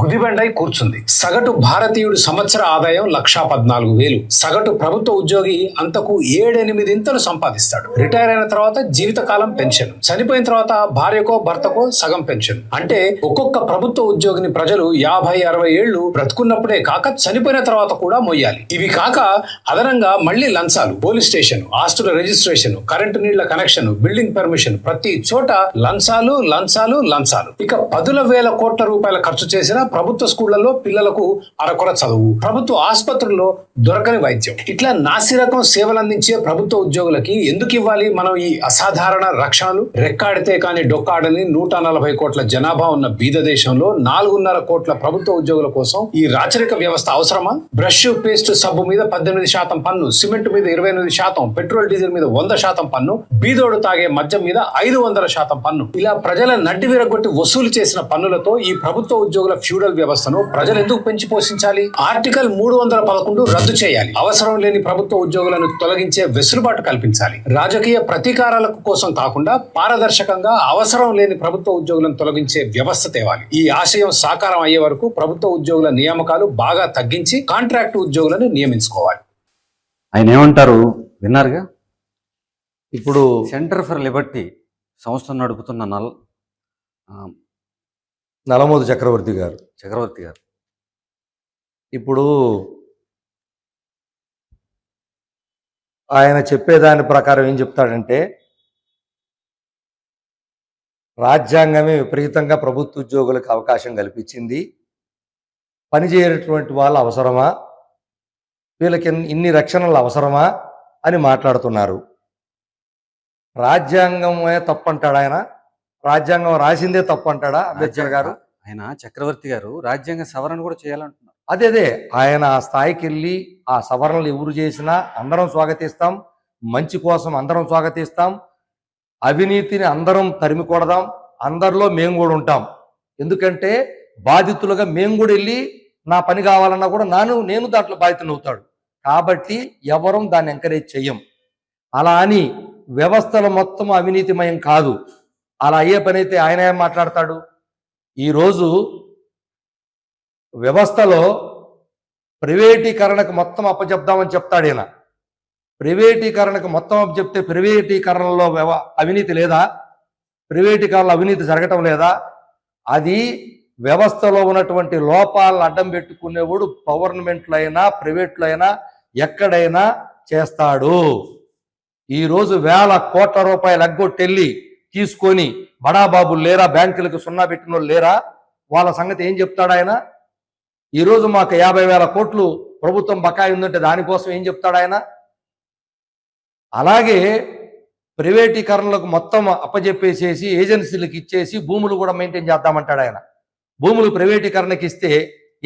గుదిబండై కూర్చుంది. సగటు భారతీయుడు సంవత్సర ఆదాయం 1,14,000. సగటు ప్రభుత్వ ఉద్యోగి అంతకు 7-8 ఇంతలు సంపాదిస్తాడు. రిటైర్ అయిన తర్వాత జీవితకాలం పెన్షన్, చనిపోయిన తర్వాత భార్యకో భర్తకో సగం పెన్షన్. అంటే ఒక్కొక్క ప్రభుత్వ ఉద్యోగిని ప్రజలు 50-60 ఏళ్లు బ్రతుకున్నప్పుడే కాక చనిపోయిన తర్వాత కూడా మొయ్యాలి. ఇవి కాక అదనంగా మళ్లీ లంచాలు, పోలీస్ స్టేషన్, ఆస్తుల రిజిస్ట్రేషన్, కరెంటు నీళ్ల కనెక్షన్, బిల్డింగ్ పర్మిషన్, ప్రతి చోట లంచాలు. ఇక 10,000 కోట్ల రూపాయల ఖర్చు చేసిన ప్రభుత్వ స్కూళ్లలో పిల్లలకు అరకొర చదువు, ప్రభుత్వ ఆసుపత్రుల్లో దొరకని వైద్యం, ఇట్లా నాసిరకం సేవలు అందించే ప్రభుత్వ ఉద్యోగులకి ఎందుకు ఇవ్వాలి మనం ఈ అసాధారణ రక్షణలు? రెక్కాడితే కానీ డొక్కాడని 140 కోట్ల జనాభా ఉన్న బీద దేశంలో 4.5 కోట్ల ప్రభుత్వ ఉద్యోగుల కోసం ఈ రాచరిక వ్యవస్థ అవసరమా? బ్రష్, పేస్ట్, సబ్బు మీద 18% పన్ను, సిమెంట్ మీద 28%, పెట్రోల్ డీజిల్ మీద 100% పన్ను, బీదోడు తాగే మద్యం మీద 500% పన్ను. ఇలా ప్రజల నడ్డి విరగొట్టి వసూలు చేసిన పన్నులతో ఈ ప్రభుత్వ ఉద్యోగుల ఫ్యూడల్ వ్యవస్థను ప్రజలు ఎందుకు పెంచి పోషించాలి? ఆర్టికల్ 311 రద్దు చేయాలి. అవసరం లేని ప్రభుత్వ ఉద్యోగులను తొలగించే వెసులుబాటు కల్పించాలి. రాజకీయ ప్రతీకారాల కోసం కాకుండా పారదర్శకంగా అవసరం లేని ప్రభుత్వ ఉద్యోగులను తొలగించే వ్యవస్థ తేవాలి. ఈ ఆశయం సాకారం అయ్యే వరకు ప్రభుత్వ ఉద్యోగుల నియామకాలు బాగా తగ్గించి కాంట్రాక్టు ఉద్యోగులను నియమించుకోవాలి. ఆయన ఏమంటారు విన్నారుగా. ఇప్పుడు సెంటర్ ఫర్ లిబర్టీ సంస్థ నడుపుతున్న నలమోదు చక్రవర్తి గారు ఇప్పుడు ఆయన చెప్పేదాని ప్రకారం ఏం చెప్తాడంటే, రాజ్యాంగమే విపరీతంగా ప్రభుత్వ ఉద్యోగులకు అవకాశం కల్పించింది, పనిచేయనటువంటి వాళ్ళు అవసరమా, వీళ్ళకి ఇన్ని రక్షణలు అవసరమా అని మాట్లాడుతున్నారు. రాజ్యాంగమే తప్పంటాడు ఆయన? రాజ్యాంగం రాసిందే తప్పంటాడా అంబేద్కర్ గారు? ఆయన చక్రవర్తి గారు రాజ్యాంగ సవరణ కూడా చేయాలంటున్నారు. అదే ఆయన ఆ స్థాయికి వెళ్ళి ఆ సవరణలు ఎవరు చేసినా అందరం స్వాగతిస్తాం, మంచి కోసం అందరం స్వాగతిస్తాం, అవినీతిని అందరం తరిమి కొడదాం, అందరిలో మేము కూడా ఉంటాం. ఎందుకంటే బాధితులుగా మేము కూడా వెళ్ళి నా పని కావాలన్నా కూడా నేను దాంట్లో బాధితులు అవుతాడు. కాబట్టి ఎవరం దాన్ని ఎంకరేజ్ చెయ్యం. అలా అని వ్యవస్థలు మొత్తం అవినీతిమయం కాదు. అలా అయ్యే పని అయితే ఆయన ఏం మాట్లాడతాడు? ఈరోజు వ్యవస్థలో ప్రైవేటీకరణకు మొత్తం అప్పచెప్దామని చెప్తాడు ఈయన. ప్రైవేటీకరణకు మొత్తం అప్పచెప్తే ప్రైవేటీకరణలో అవినీతి లేదా? ప్రైవేటీకరణలో అవినీతి జరగటం లేదా? అది వ్యవస్థలో ఉన్నటువంటి లోపాలను అడ్డం పెట్టుకునేవాడు గవర్నమెంట్లో అయినా ప్రైవేట్లో అయినా ఎక్కడైనా చేస్తాడు. ఈరోజు 1,000 కోట్ల రూపాయలు ఎగ్గొట్టెళ్ళి తీసుకొని బడాబాబులు లేరా, బ్యాంకులకు సున్నా పెట్టిన వాళ్ళు లేరా? వాళ్ళ సంగతి ఏం చెప్తాడు ఆయన? ఈరోజు మాకు 50,000 కోట్లు ప్రభుత్వం బకాయి ఉందంటే దానికోసం ఏం చెప్తాడు ఆయన? అలాగే ప్రైవేటీకరణలకు మొత్తం అప్పజెప్పేసేసి ఏజెన్సీలకు ఇచ్చేసి భూములు కూడా మెయింటైన్ చేద్దామంటాడు ఆయన. భూములు ప్రైవేటీకరణకి ఇస్తే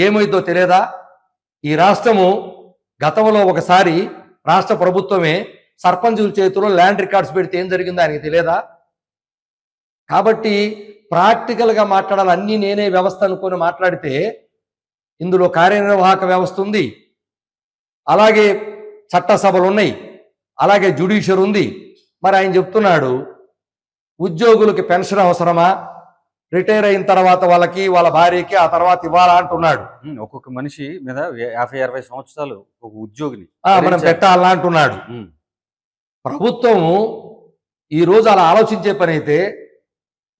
ఏమైందో తెలియదా? ఈ రాష్ట్రము గతంలో ఒకసారి రాష్ట్ర ప్రభుత్వమే సర్పంచుల చేతిలో ల్యాండ్ రికార్డ్స్ పెడితే ఏం జరిగిందో ఆయనకి తెలియదా? కాబట్టి ప్రాక్టికల్గా మాట్లాడాలి. అన్నీ నేనే వ్యవస్థ అనుకొని మాట్లాడితే ఇందులో కార్యనిర్వాహక వ్యవస్థ ఉంది, అలాగే చట్టసభలు ఉన్నాయి, అలాగే జ్యుడిషియర్ ఉంది. మరి ఆయన చెప్తున్నాడు ఉద్యోగులకి పెన్షన్ అవసరమా, రిటైర్ అయిన తర్వాత వాళ్ళకి వాళ్ళ భార్యకి ఆ తర్వాత ఇవ్వాలా అంటున్నాడు. ఒక్కొక్క మనిషి మీద 50-60 సంవత్సరాలు ఒక ఉద్యోగిని మనం పెట్టాలా అంటున్నాడు. ప్రభుత్వం ఈరోజు అలా ఆలోచించే పని అయితే,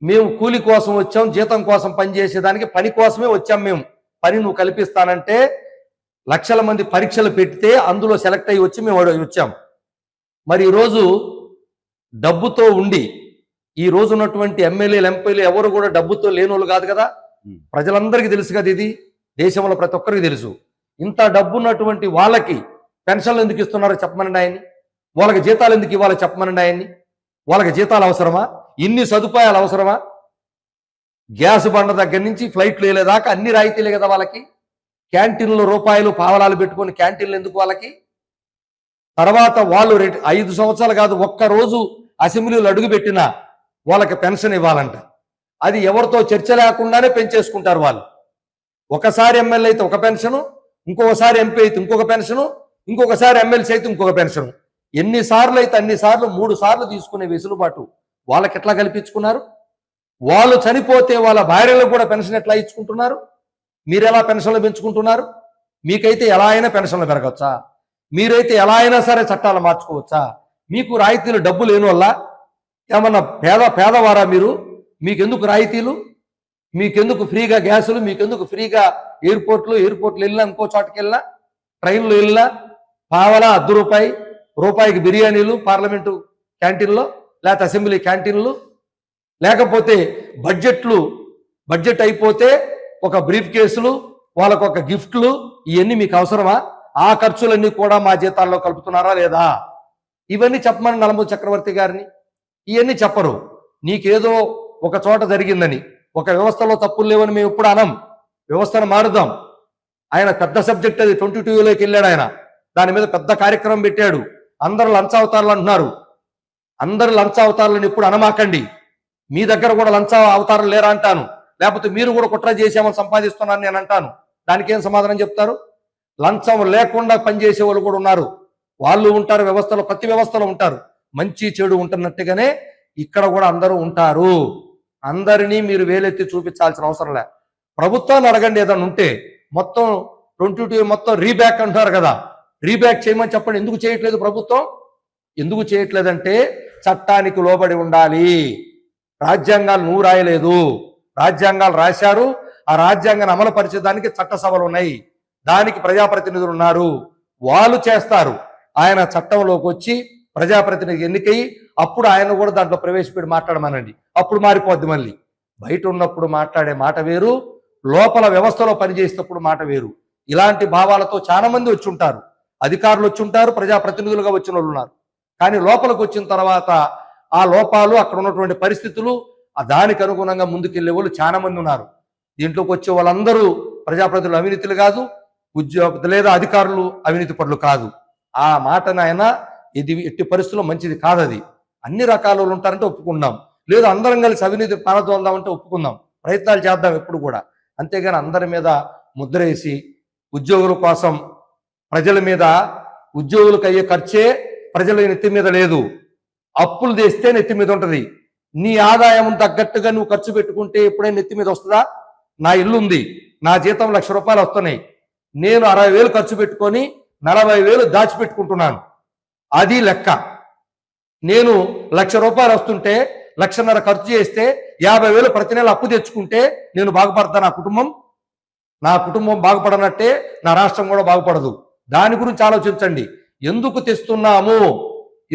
మేము కూలి కోసం వచ్చాం, జీతం కోసం పనిచేసేదానికి పని కోసమే వచ్చాం, మేము పని నువ్వు కల్పిస్తానంటే లక్షల మంది పరీక్షలు పెడితే అందులో సెలెక్ట్ అయ్యి వచ్చి మేము వచ్చాం. మరి ఈరోజు డబ్బుతో ఉండి ఈ రోజు ఉన్నటువంటి ఎమ్మెల్యేలు ఎంపీలు ఎవరు కూడా డబ్బుతో లేని వాళ్ళు కాదు కదా. ప్రజలందరికీ తెలుసు కదా, ఇది దేశంలో ప్రతి ఒక్కరికి తెలుసు. ఇంత డబ్బు ఉన్నటువంటి వాళ్ళకి పెన్షన్లు ఎందుకు ఇస్తున్నారో చెప్పమనండి ఆయన్ని. వాళ్ళకి జీతాలు ఎందుకు ఇవ్వాలో చెప్పమనండి ఆయన్ని. వాళ్ళకి జీతాలు అవసరమా? ఇన్ని సదుపాయాలు అవసరమా? గ్యాస్ బండ దగ్గర నుంచి ఫ్లైట్లు వెళ్ళేదాకా అన్ని రాయితీలే కదా వాళ్ళకి. క్యాంటీన్లో రూపాయలు పావలాలు పెట్టుకొని క్యాంటీన్లు ఎందుకు వాళ్ళకి? తర్వాత వాళ్ళు 5 సంవత్సరాలు కాదు, ఒక్కరోజు అసెంబ్లీలో అడుగు పెట్టినా వాళ్ళకి పెన్షన్ ఇవ్వాలంట. అది ఎవరితో చర్చ లేకుండానే పెంచేసుకుంటారు వాళ్ళు. ఒకసారి ఎమ్మెల్యే అయితే ఒక పెన్షను, ఇంకొకసారి ఎంపీ అయితే ఇంకొక పెన్షను, ఇంకొకసారి ఎమ్మెల్సీ అయితే ఇంకొక పెన్షను. ఎన్నిసార్లు అయితే అన్నిసార్లు 3 సార్లు తీసుకునే వెసులుబాటు వాళ్ళకి ఎట్లా కల్పించుకున్నారు? వాళ్ళు చనిపోతే వాళ్ళ భార్యలకు కూడా పెన్షన్ ఎట్లా ఇచ్చుకుంటున్నారు? మీరు ఎలా పెన్షన్లు పెంచుకుంటున్నారు? మీకైతే ఎలా అయినా పెన్షన్లు పెరగచ్చా? మీరైతే ఎలా అయినా సరే చట్టాలు మార్చుకోవచ్చా? మీకు రాయితీలు డబ్బు లేని వల్ల ఏమన్నా పేదవారా మీరు? మీకెందుకు రాయితీలు? మీకెందుకు ఫ్రీగా గ్యాసులు? మీకెందుకు ఫ్రీగా ఎయిర్పోర్ట్లు వెళ్ళినా, ఇంకో చోటకి వెళ్ళినా, ట్రైన్లో వెళ్ళినా పావలా ₹1 రూపాయికి బిర్యానీలు పార్లమెంటు క్యాంటీన్లో, లేకపోతే అసెంబ్లీ క్యాంటీన్లు, లేకపోతే బడ్జెట్ అయిపోతే ఒక బ్రీఫ్ కేసులు, వాళ్ళకు ఒక గిఫ్ట్లు, ఇవన్నీ మీకు అవసరమా? ఆ ఖర్చులన్నీ కూడా మా జీతాల్లో కలుపుతున్నారా లేదా? ఇవన్నీ చెప్పమని నల్లమూరి చక్రవర్తి గారిని. ఇవన్నీ చెప్పరు. నీకేదో ఒక చోట జరిగిందని, ఒక వ్యవస్థలో తప్పులు లేవని మేము ఎప్పుడు అనం. వ్యవస్థను మారుదాం. ఆయన పెద్ద సబ్జెక్ట్ అది 22లోకి వెళ్ళాడు ఆయన. దాని మీద పెద్ద కార్యక్రమం పెట్టాడు. అందరూ లంచావతారులు అంటున్నారు. అందరూ లంచావతారులను ఎప్పుడు అనమాకండి. మీ దగ్గర కూడా లంచ అవతారం లేరా అంటాను. లేకపోతే మీరు కూడా కుట్ర చేసామని సంపాదిస్తున్నాను నేను అంటాను. దానికి ఏం సమాధానం చెప్తారు? లంచం లేకుండా పనిచేసే వాళ్ళు కూడా ఉన్నారు. వాళ్ళు ఉంటారు వ్యవస్థలో, ప్రతి వ్యవస్థలో ఉంటారు. మంచి చెడు ఉంటున్నట్టుగానే ఇక్కడ కూడా అందరూ ఉంటారు. అందరినీ మీరు వేలెత్తి చూపించాల్సిన అవసరం లే. ప్రభుత్వాన్ని అడగండి ఏదైనా ఉంటే. మొత్తం 22 మొత్తం రీబ్యాక్ అంటారు కదా, రీబ్యాక్ చేయమని చెప్పండి. ఎందుకు చేయట్లేదు ప్రభుత్వం? ఎందుకు చేయట్లేదంటే చట్టానికి లోబడి ఉండాలి. రాజ్యాంగాలు నువ్వు రాయలేదు, రాజ్యాంగాలు రాశారు. ఆ రాజ్యాంగాన్ని అమలు పరిచేదానికి చట్టసభలు ఉన్నాయి, దానికి ప్రజాప్రతినిధులు ఉన్నారు, వాళ్ళు చేస్తారు. ఆయన చట్టంలోకి వచ్చి ప్రజాప్రతినిధి ఎన్నికయి అప్పుడు ఆయన కూడా దాంట్లో ప్రవేశపెట్టి మాట్లాడమనండి. అప్పుడు మారిపోద్ది. మళ్ళీ బయట ఉన్నప్పుడు మాట్లాడే మాట వేరు, లోపల వ్యవస్థలో పనిచేసేటప్పుడు మాట వేరు. ఇలాంటి భావాలతో చాలా మంది వచ్చి ఉంటారు. అధికారులు వచ్చి ఉంటారు, ప్రజాప్రతినిధులుగా వచ్చిన వాళ్ళు ఉన్నారు. కానీ లోపలికి వచ్చిన తర్వాత ఆ లోపాలు, అక్కడ ఉన్నటువంటి పరిస్థితులు, దానికి అనుగుణంగా ముందుకెళ్లే వాళ్ళు చాలా మంది ఉన్నారు. దీంట్లోకి వచ్చే వాళ్ళందరూ ప్రజాప్రతినిధులు అవినీతులు కాదు, లేదా అధికారులు అవినీతి పరులు కాదు. ఆ మాటను ఆయన ఇది ఎట్టి పరిస్థితుల్లో మంచిది కాదు. అది అన్ని రకాల వాళ్ళు ఉంటారంటే ఒప్పుకుందాం, లేదు అందరం కలిసి అవినీతి పారదోల్దామంటే ఒప్పుకుందాం, ప్రయత్నాలు చేద్దాం ఎప్పుడు కూడా. అంతేగాని అందరి మీద ముద్రేసి ఉద్యోగుల కోసం ప్రజల మీద, ఉద్యోగులకు అయ్యే ఖర్చే ప్రజల నెత్తి మీద లేదు. అప్పులు తెస్తే నెత్తి మీద ఉంటుంది. నీ ఆదాయం తగ్గట్టుగా నువ్వు ఖర్చు పెట్టుకుంటే ఎప్పుడైనా నెత్తి మీద వస్తుందా? నా ఇల్లు ఉంది, నా జీతం ₹1,00,000 వస్తున్నాయి, నేను 60,000 ఖర్చు పెట్టుకొని 40,000 దాచిపెట్టుకుంటున్నాను, అది లెక్క. నేను ₹1,00,000 వస్తుంటే 1,50,000 ఖర్చు చేస్తే 50,000 ప్రతి నెల అప్పు తెచ్చుకుంటే నేను బాగుపడతా? నా కుటుంబం బాగుపడనట్టే నా రాష్ట్రం కూడా బాగుపడదు. దాని గురించి ఆలోచించండి. ఎందుకు తెస్తున్నాము,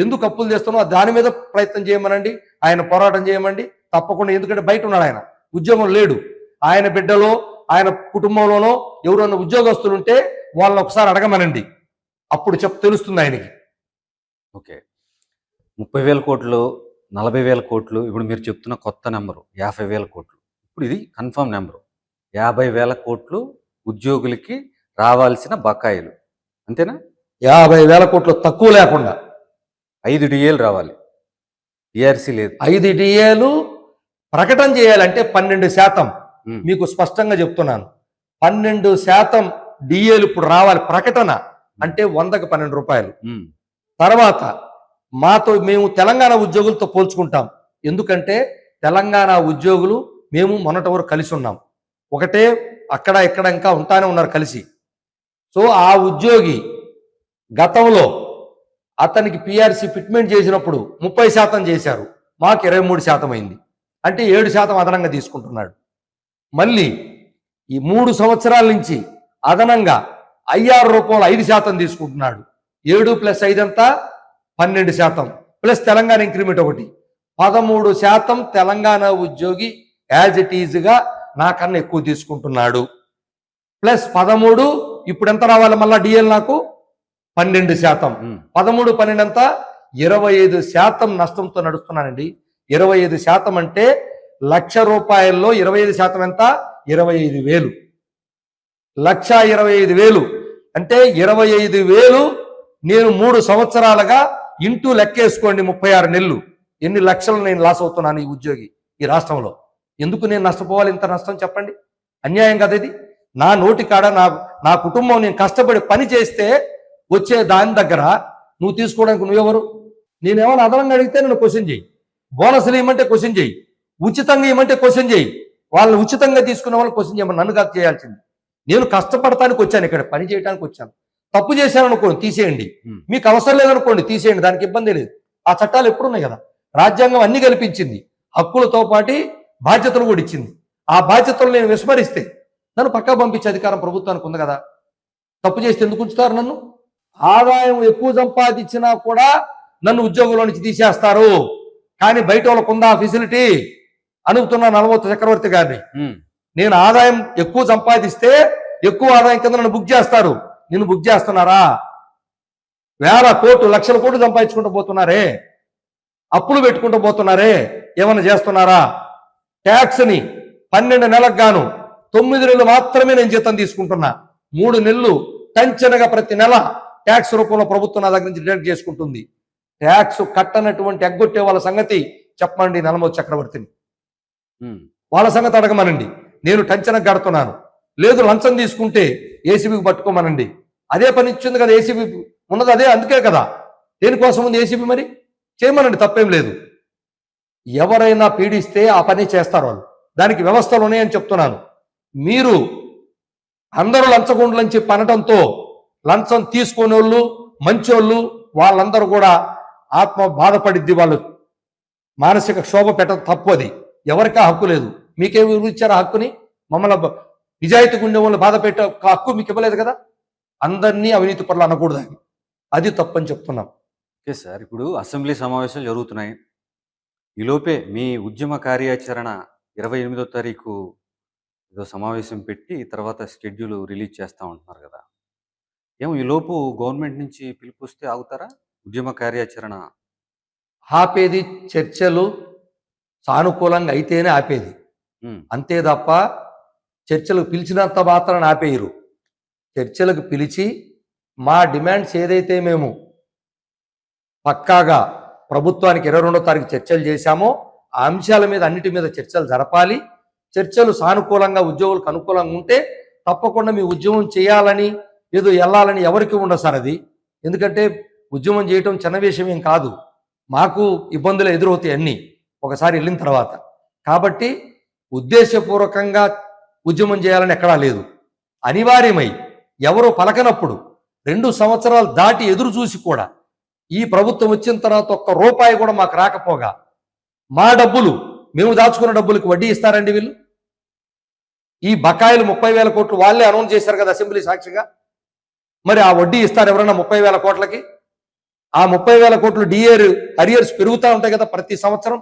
ఎందుకు అప్పులు తెస్తున్నామో దాని మీద ప్రయత్నం చేయమనండి, ఆయన పోరాటం చేయమండి తప్పకుండా. ఎందుకంటే బయట ఉన్నాడు ఆయన, ఉద్యోగం లేడు. ఆయన బిడ్డలో ఆయన కుటుంబంలోనో ఎవరన్నా ఉద్యోగస్తులు ఉంటే వాళ్ళని ఒకసారి అడగమనండి, అప్పుడు తెలుస్తుంది ఆయనకి. ఓకే, 30,000 కోట్లు, 40,000 కోట్లు, ఇప్పుడు మీరు చెప్తున్న కొత్త నెంబరు 50,000 కోట్లు. ఇప్పుడు ఇది కన్ఫర్మ్ నెంబరు. 50,000 కోట్లు ఉద్యోగులకి రావాల్సిన బకాయిలు, అంతేనా? 50,000 కోట్లు తక్కువ లేకుండా 5 డిఏలు రావాలి, టీఆర్సీ లేదు. 5 డిఏలు ప్రకటన చేయాలంటే 12%. మీకు స్పష్టంగా చెప్తున్నాను, 12% డిఏలు ఇప్పుడు రావాలి. ప్రకటన అంటే 100కి 12 రూపాయలు. తర్వాత మేము తెలంగాణ ఉద్యోగులతో పోల్చుకుంటాం. ఎందుకంటే తెలంగాణ ఉద్యోగులు మేము మొన్నటి వరకు కలిసి ఉన్నాం, ఒకటే అక్కడ ఇక్కడ ఇంకా ఉంటానే ఉన్నారు కలిసి. సో ఆ ఉద్యోగి గతంలో అతనికి పిఆర్సీ ఫిట్మెంట్ చేసినప్పుడు 30% చేశారు, మాకు 23% అయింది. అంటే 7% అదనంగా తీసుకుంటున్నాడు. మళ్ళీ ఈ 3 సంవత్సరాల నుంచి అదనంగా 5,600 రూపాయలు 5% తీసుకుంటున్నాడు. 7 + 5 ఎంత? 12%. ప్లస్ తెలంగాణ ఇంక్రిమెంట్ ఒకటి 13% తెలంగాణ ఉద్యోగి యాజ్ ఇట్ ఈజ్గా నాకన్నా ఎక్కువ తీసుకుంటున్నాడు. ప్లస్ 13 ఇప్పుడు ఎంత రావాలి మళ్ళా డిఎల్ నాకు? 12%. 13, 12 ఎంత? 25% నష్టంతో నడుస్తున్నానండి. 25% అంటే ₹1,00,000 25% ఎంత? 25,000. 1,25,000 అంటే 25,000 నేను 3 సంవత్సరాలుగా ఇంటూ లెక్కేసుకోండి, 36 నెలలు. ఎన్ని లక్షలు నేను లాస్ అవుతున్నాను ఈ ఉద్యోగి ఈ రాష్ట్రంలో. ఎందుకు నేను నష్టపోవాలి ఇంత నష్టం చెప్పండి? అన్యాయం కదా ఇది. నా నోటి కాడ నా కుటుంబం నేను కష్టపడి పని చేస్తే వచ్చే దాని దగ్గర నువ్వు తీసుకోవడానికి నువ్వెవరు? నేనేమైనా అదనంగా అడిగితే నన్ను క్వశ్చన్ చేయి, బోనస్లు ఇవ్వమంటే క్వశ్చన్ చేయి, ఉచితంగా ఇవ్వమంటే క్వశ్చన్ చేయి. వాళ్ళని ఉచితంగా తీసుకునే వాళ్ళు క్వశ్చన్ చేయమని నన్ను కాదు చేయాల్సింది. నేను కష్టపడటానికి వచ్చాను, ఇక్కడ పని చేయడానికి వచ్చాను. తప్పు చేశాను అనుకోండి తీసేయండి, మీకు అవసరం లేదనుకోండి తీసేయండి, దానికి ఇబ్బంది లేదు. ఆ చట్టాలు ఎప్పుడున్నాయి కదా. రాజ్యాంగం అన్ని కల్పించింది, హక్కులతో పాటు బాధ్యతలు కూడా ఇచ్చింది. ఆ బాధ్యతలు నేను విస్మరిస్తే నన్ను పక్కా పంపించే అధికారం ప్రభుత్వానికి ఉంది కదా. తప్పు చేస్తే ఎందుకు ఉంచుతారు నన్ను? ఆదాయం ఎక్కువ సంపాదించినా కూడా నన్ను ఉద్యోగంలో నుంచి తీసేస్తారు. కానీ బయట వాళ్ళకు ఉందా ఫెసిలిటీ? అనుకుతున్నా నలమూర్తి చక్రవర్తి గారిని. నేను ఆదాయం ఎక్కువ సంపాదిస్తే ఎక్కువ ఆదాయం కింద నన్ను బుక్ చేస్తారు. నిన్ను బుక్ చేస్తున్నారా? వేల కోట్లు, లక్షల కోట్లు సంపాదించుకుంటూ పోతున్నారే, అప్పులు పెట్టుకుంటూ పోతున్నారే, ఏమన్నా చేస్తున్నారా? ట్యాక్స్ని 12 నెలలకు గాను 9 నెలలు మాత్రమే నేను జీతం తీసుకుంటున్నా. 3 నెలలు టెన్షన్గా ప్రతి నెల ట్యాక్స్ రూపంలో ప్రభుత్వం నా దగ్గర నుంచి డిడక్ట్ చేసుకుంటుంది. ట్యాక్స్ కట్టనటువంటి ఎగ్గొట్టే వాళ్ళ సంగతి చెప్పండి నలమూర్తి చక్రవర్తిని. వాళ్ళ సంగతి అడగమనండి. నేను టెన్షన్ కడుతున్నాను, లేదు లంచం తీసుకుంటే ఏసీబీకి పట్టుకోమనండి. అదే పని ఇచ్చింది కదా ఏసీబీ, ఉన్నది అదే, అందుకే కదా. దేనికోసం ఉంది ఏసీబీ? మరి చేయమనండి, తప్పేం లేదు. ఎవరైనా పీడిస్తే ఆ పని చేస్తారు వాళ్ళు, దానికి వ్యవస్థలు ఉన్నాయని చెప్తున్నాను. మీరు అందరూ లంచగొండలని చెప్పి అనడంతో లంచం తీసుకునే వాళ్ళు మంచోళ్ళు వాళ్ళందరూ కూడా ఆత్మ బాధపడిద్ది, వాళ్ళు మానసిక క్షోభ పెట్టడం తప్పు. అది ఎవరికా హక్కు లేదు. మీకేమి ఇచ్చారు హక్కుని? మమ్మల్ని నిజాయితీగా ఉండే వాళ్ళని బాధ పెట్టే హక్కు మీకు ఇవ్వలేదు కదా. అందరినీ అవినీతి పనులు అనకూడదు, అది తప్పని చెప్తున్నాం. ఓకే సార్, ఇప్పుడు అసెంబ్లీ సమావేశాలు జరుగుతున్నాయి. ఈలోపే మీ ఉద్యమ కార్యాచరణ 28వ తారీఖు ఏదో సమావేశం పెట్టి తర్వాత షెడ్యూల్ రిలీజ్ చేస్తూ ఉంటున్నారు కదా. ఏమో ఈలోపు గవర్నమెంట్ నుంచి పిలుపు వస్తే ఆగుతారా ఉద్యమ కార్యాచరణ? ఆపేది చర్చలు సానుకూలంగా అయితేనే ఆపేది, అంతే తప్ప చర్చలకు పిలిచినంత మాత్రాన్ని ఆపేయరు. చర్చలకు పిలిచి మా డిమాండ్స్ ఏదైతే మేము పక్కాగా ప్రభుత్వానికి 22వ తారీఖు చర్చలు చేశామో ఆ అంశాల మీద అన్నిటి మీద చర్చలు జరపాలి. చర్చలు సానుకూలంగా ఉద్యోగులకు అనుకూలంగా ఉంటే తప్పకుండా మీ ఉద్యమం చేయాలని ఏదో వెళ్ళాలని ఎవరికి ఉండదు సార్ అది. ఎందుకంటే ఉద్యమం చేయటం చిన్న విషయం ఏం కాదు, మాకు ఇబ్బందులు ఎదురవుతాయి అన్నీ ఒకసారి వెళ్ళిన తర్వాత. కాబట్టి ఉద్దేశపూర్వకంగా ఉద్యమం చేయాలని ఎక్కడా లేదు. అనివార్యమై ఎవరు పలకనప్పుడు 2 సంవత్సరాలు దాటి ఎదురు చూసి కూడా ఈ ప్రభుత్వం వచ్చిన తర్వాత ఒక్క రూపాయి కూడా మాకు రాకపోగా మా డబ్బులు మేము దాచుకున్న డబ్బులకు వడ్డీ ఇస్తారండి వీళ్ళు? ఈ బకాయిలు 30,000 కోట్లు వాళ్ళే అనౌన్స్ చేశారు కదా అసెంబ్లీ సాక్షిగా. మరి ఆ వడ్డీ ఇస్తారు ఎవరైనా 30,000 కోట్లకి? ఆ 30,000 కోట్లు అరియర్స్ పెరుగుతూ ఉంటాయి కదా ప్రతి సంవత్సరం.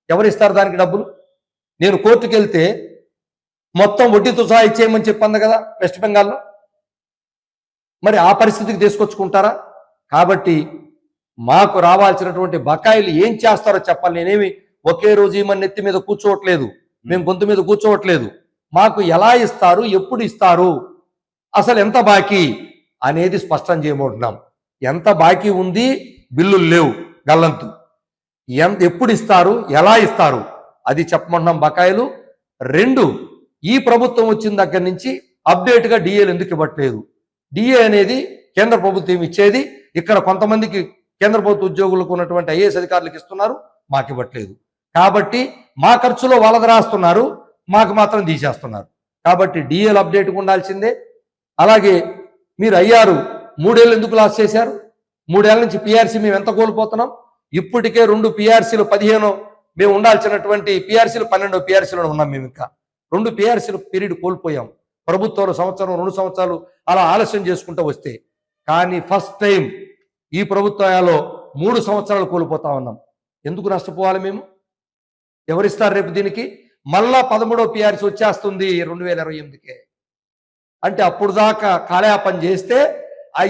ఎవరు ఇస్తారు దానికి డబ్బులు? నేను కోర్టుకు వెళ్తే మొత్తం వడ్డీతో సహా ఇచ్చేయమని చెప్పింది కదా వెస్ట్ బెంగాల్లో. మరి ఆ పరిస్థితికి తీసుకొచ్చుకుంటారా? కాబట్టి మాకు రావాల్సినటువంటి బకాయిలు ఏం చేస్తారో చెప్పాలి. నేనేమి ఒకే రోజు ఈ మన నెత్తి మీద కూర్చోవట్లేదు, మేము గొంతు మీద కూర్చోవట్లేదు. మాకు ఎలా ఇస్తారు, ఎప్పుడు ఇస్తారు, అసలు ఎంత బాకీ అనేది స్పష్టం చేయబోతున్నాం. ఎంత బాకీ ఉంది, బిల్లులు లేవు, గల్లంతు. ఎప్పుడు ఇస్తారు, ఎలా ఇస్తారు అది చెప్పమంటున్నాం. బకాయిలు 2, ఈ ప్రభుత్వం వచ్చిన దగ్గర నుంచి అప్డేట్గా డిఏలు ఎందుకు ఇవ్వట్లేదు? డిఏ అనేది కేంద్ర ప్రభుత్వం ఇచ్చేది, ఇక్కడ కొంతమందికి కేంద్ర ప్రభుత్వ ఉద్యోగులకు ఉన్నటువంటి ఐఏఎస్ అధికారులకు ఇస్తున్నారు, మాకు ఇవ్వట్లేదు. కాబట్టి మా ఖర్చులో వాళ్ళది రాస్తున్నారు, మాకు మాత్రం తీసేస్తున్నారు. కాబట్టి డిఏలు అప్డేట్గా ఉండాల్సిందే. అలాగే మీరు అయ్యారు 3 ఏళ్ళు ఎందుకు లాస్ చేశారు? 3 ఏళ్ళ నుంచి పిఆర్సీ మేము ఎంత కోల్పోతున్నాం? ఇప్పటికే 2 పిఆర్సీలు 15 మేము ఉండాల్సినటువంటి పిఆర్సీలు 12 పిఆర్సీలో ఉన్నాం. మేము ఇంకా 2 పిఆర్సీలు పీరియడ్ కోల్పోయాం. ప్రభుత్వంలో సంవత్సరం 2 సంవత్సరాలు అలా ఆలస్యం చేసుకుంటూ వస్తే. కానీ ఫస్ట్ టైం ఈ ప్రభుత్వాలలో 3 సంవత్సరాలు కోల్పోతా ఉన్నాం. ఎందుకు నష్టపోవాలి మేము? ఎవరిస్తారు రేపు దీనికి? మళ్ళా 13వ పిఆర్సీ వచ్చేస్తుంది 2028కే. అంటే అప్పుడు దాకా కాలయాపన చేస్తే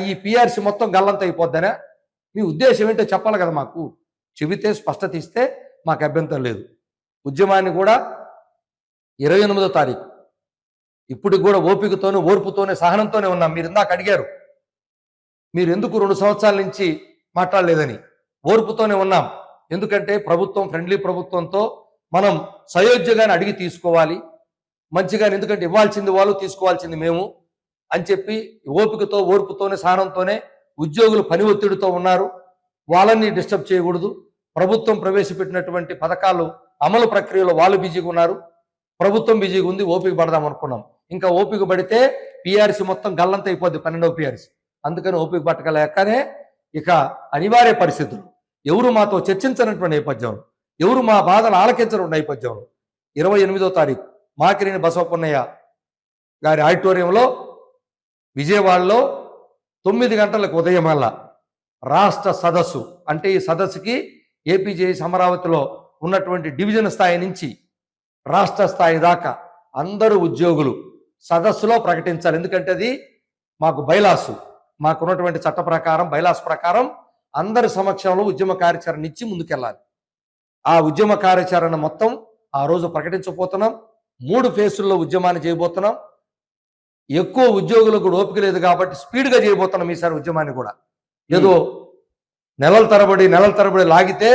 ఈ పిఆర్సీ మొత్తం గల్లంత అయిపోద్దనే మీ ఉద్దేశం ఏంటో చెప్పాలి కదా మాకు. చెబితే స్పష్టత ఇస్తే మాకు అభ్యంతరం లేదు. ఉద్యమాన్ని కూడా 28వ తారీఖు ఇప్పటికి కూడా ఓపికతోనే, ఓర్పుతోనే, సహనంతోనే ఉన్నాం. మీరు ఇందాక అడిగారు మీరు ఎందుకు 2 సంవత్సరాల నుంచి మాట్లాడలేదని. ఓర్పుతోనే ఉన్నాం. ఎందుకంటే ప్రభుత్వం ఫ్రెండ్లీ ప్రభుత్వంతో మనం సయోధ్యగానే అడిగి తీసుకోవాలి మంచిగానే. ఎందుకంటే ఇవ్వాల్సింది వాళ్ళు, తీసుకోవాల్సింది మేము అని చెప్పి ఓపికతో, ఓర్పుతోనే, సహనంతోనే. ఉద్యోగులు పని ఒత్తిడితో ఉన్నారు, వాళ్ళని డిస్టర్బ్ చేయకూడదు. ప్రభుత్వం ప్రవేశపెట్టినటువంటి పథకాలు అమలు ప్రక్రియలో వాళ్ళు బిజీగా ఉన్నారు, ప్రభుత్వం బిజీగా ఉంది. ఓపిక పడదాం అనుకున్నాం. ఇంకా ఓపిక పడితే పిఆర్సీ మొత్తం గల్లంత అయిపోద్ది, 12వ పిఆర్సీ. అందుకని ఓపిక పట్టకలేకనే ఇక అనివార్య పరిస్థితులు, ఎవరు మాతో చర్చించినటువంటి నేపథ్యంలో, ఎవరు మా బాధలు ఆలకించడం నేపథ్యంలో 28వ తారీఖు మాకినేని బసవపున్నయ్య గారి ఆడిటోరియంలో విజయవాడలో 9 గంటలకు ఉదయం వల్ల రాష్ట్ర సదస్సు. అంటే ఈ సదస్సుకి ఏపీజేఎస్ అమరావతిలో ఉన్నటువంటి డివిజన్ స్థాయి నుంచి రాష్ట్ర స్థాయి దాకా అందరూ ఉద్యోగులు సదస్సులో ప్రకటించాలి. ఎందుకంటే అది మాకు బైలాసు, మాకున్నటువంటి చట్ట ప్రకారం, బైలాస్ ప్రకారం అందరి సమక్షంలో ఉద్యమ కార్యాచరణ ఇచ్చి ముందుకెళ్ళాలి. ఆ ఉద్యమ కార్యాచరణ మొత్తం ఆ రోజు ప్రకటించబోతున్నాం. 3 ఫేసుల్లో ఉద్యమాన్ని చేయబోతున్నాం. ఎక్కువ ఉద్యోగులకు కూడా ఓపిక లేదు కాబట్టి స్పీడ్గా చేయబోతున్నాం ఈసారి ఉద్యమాన్ని కూడా. ఏదో నెలల తరబడి లాగితే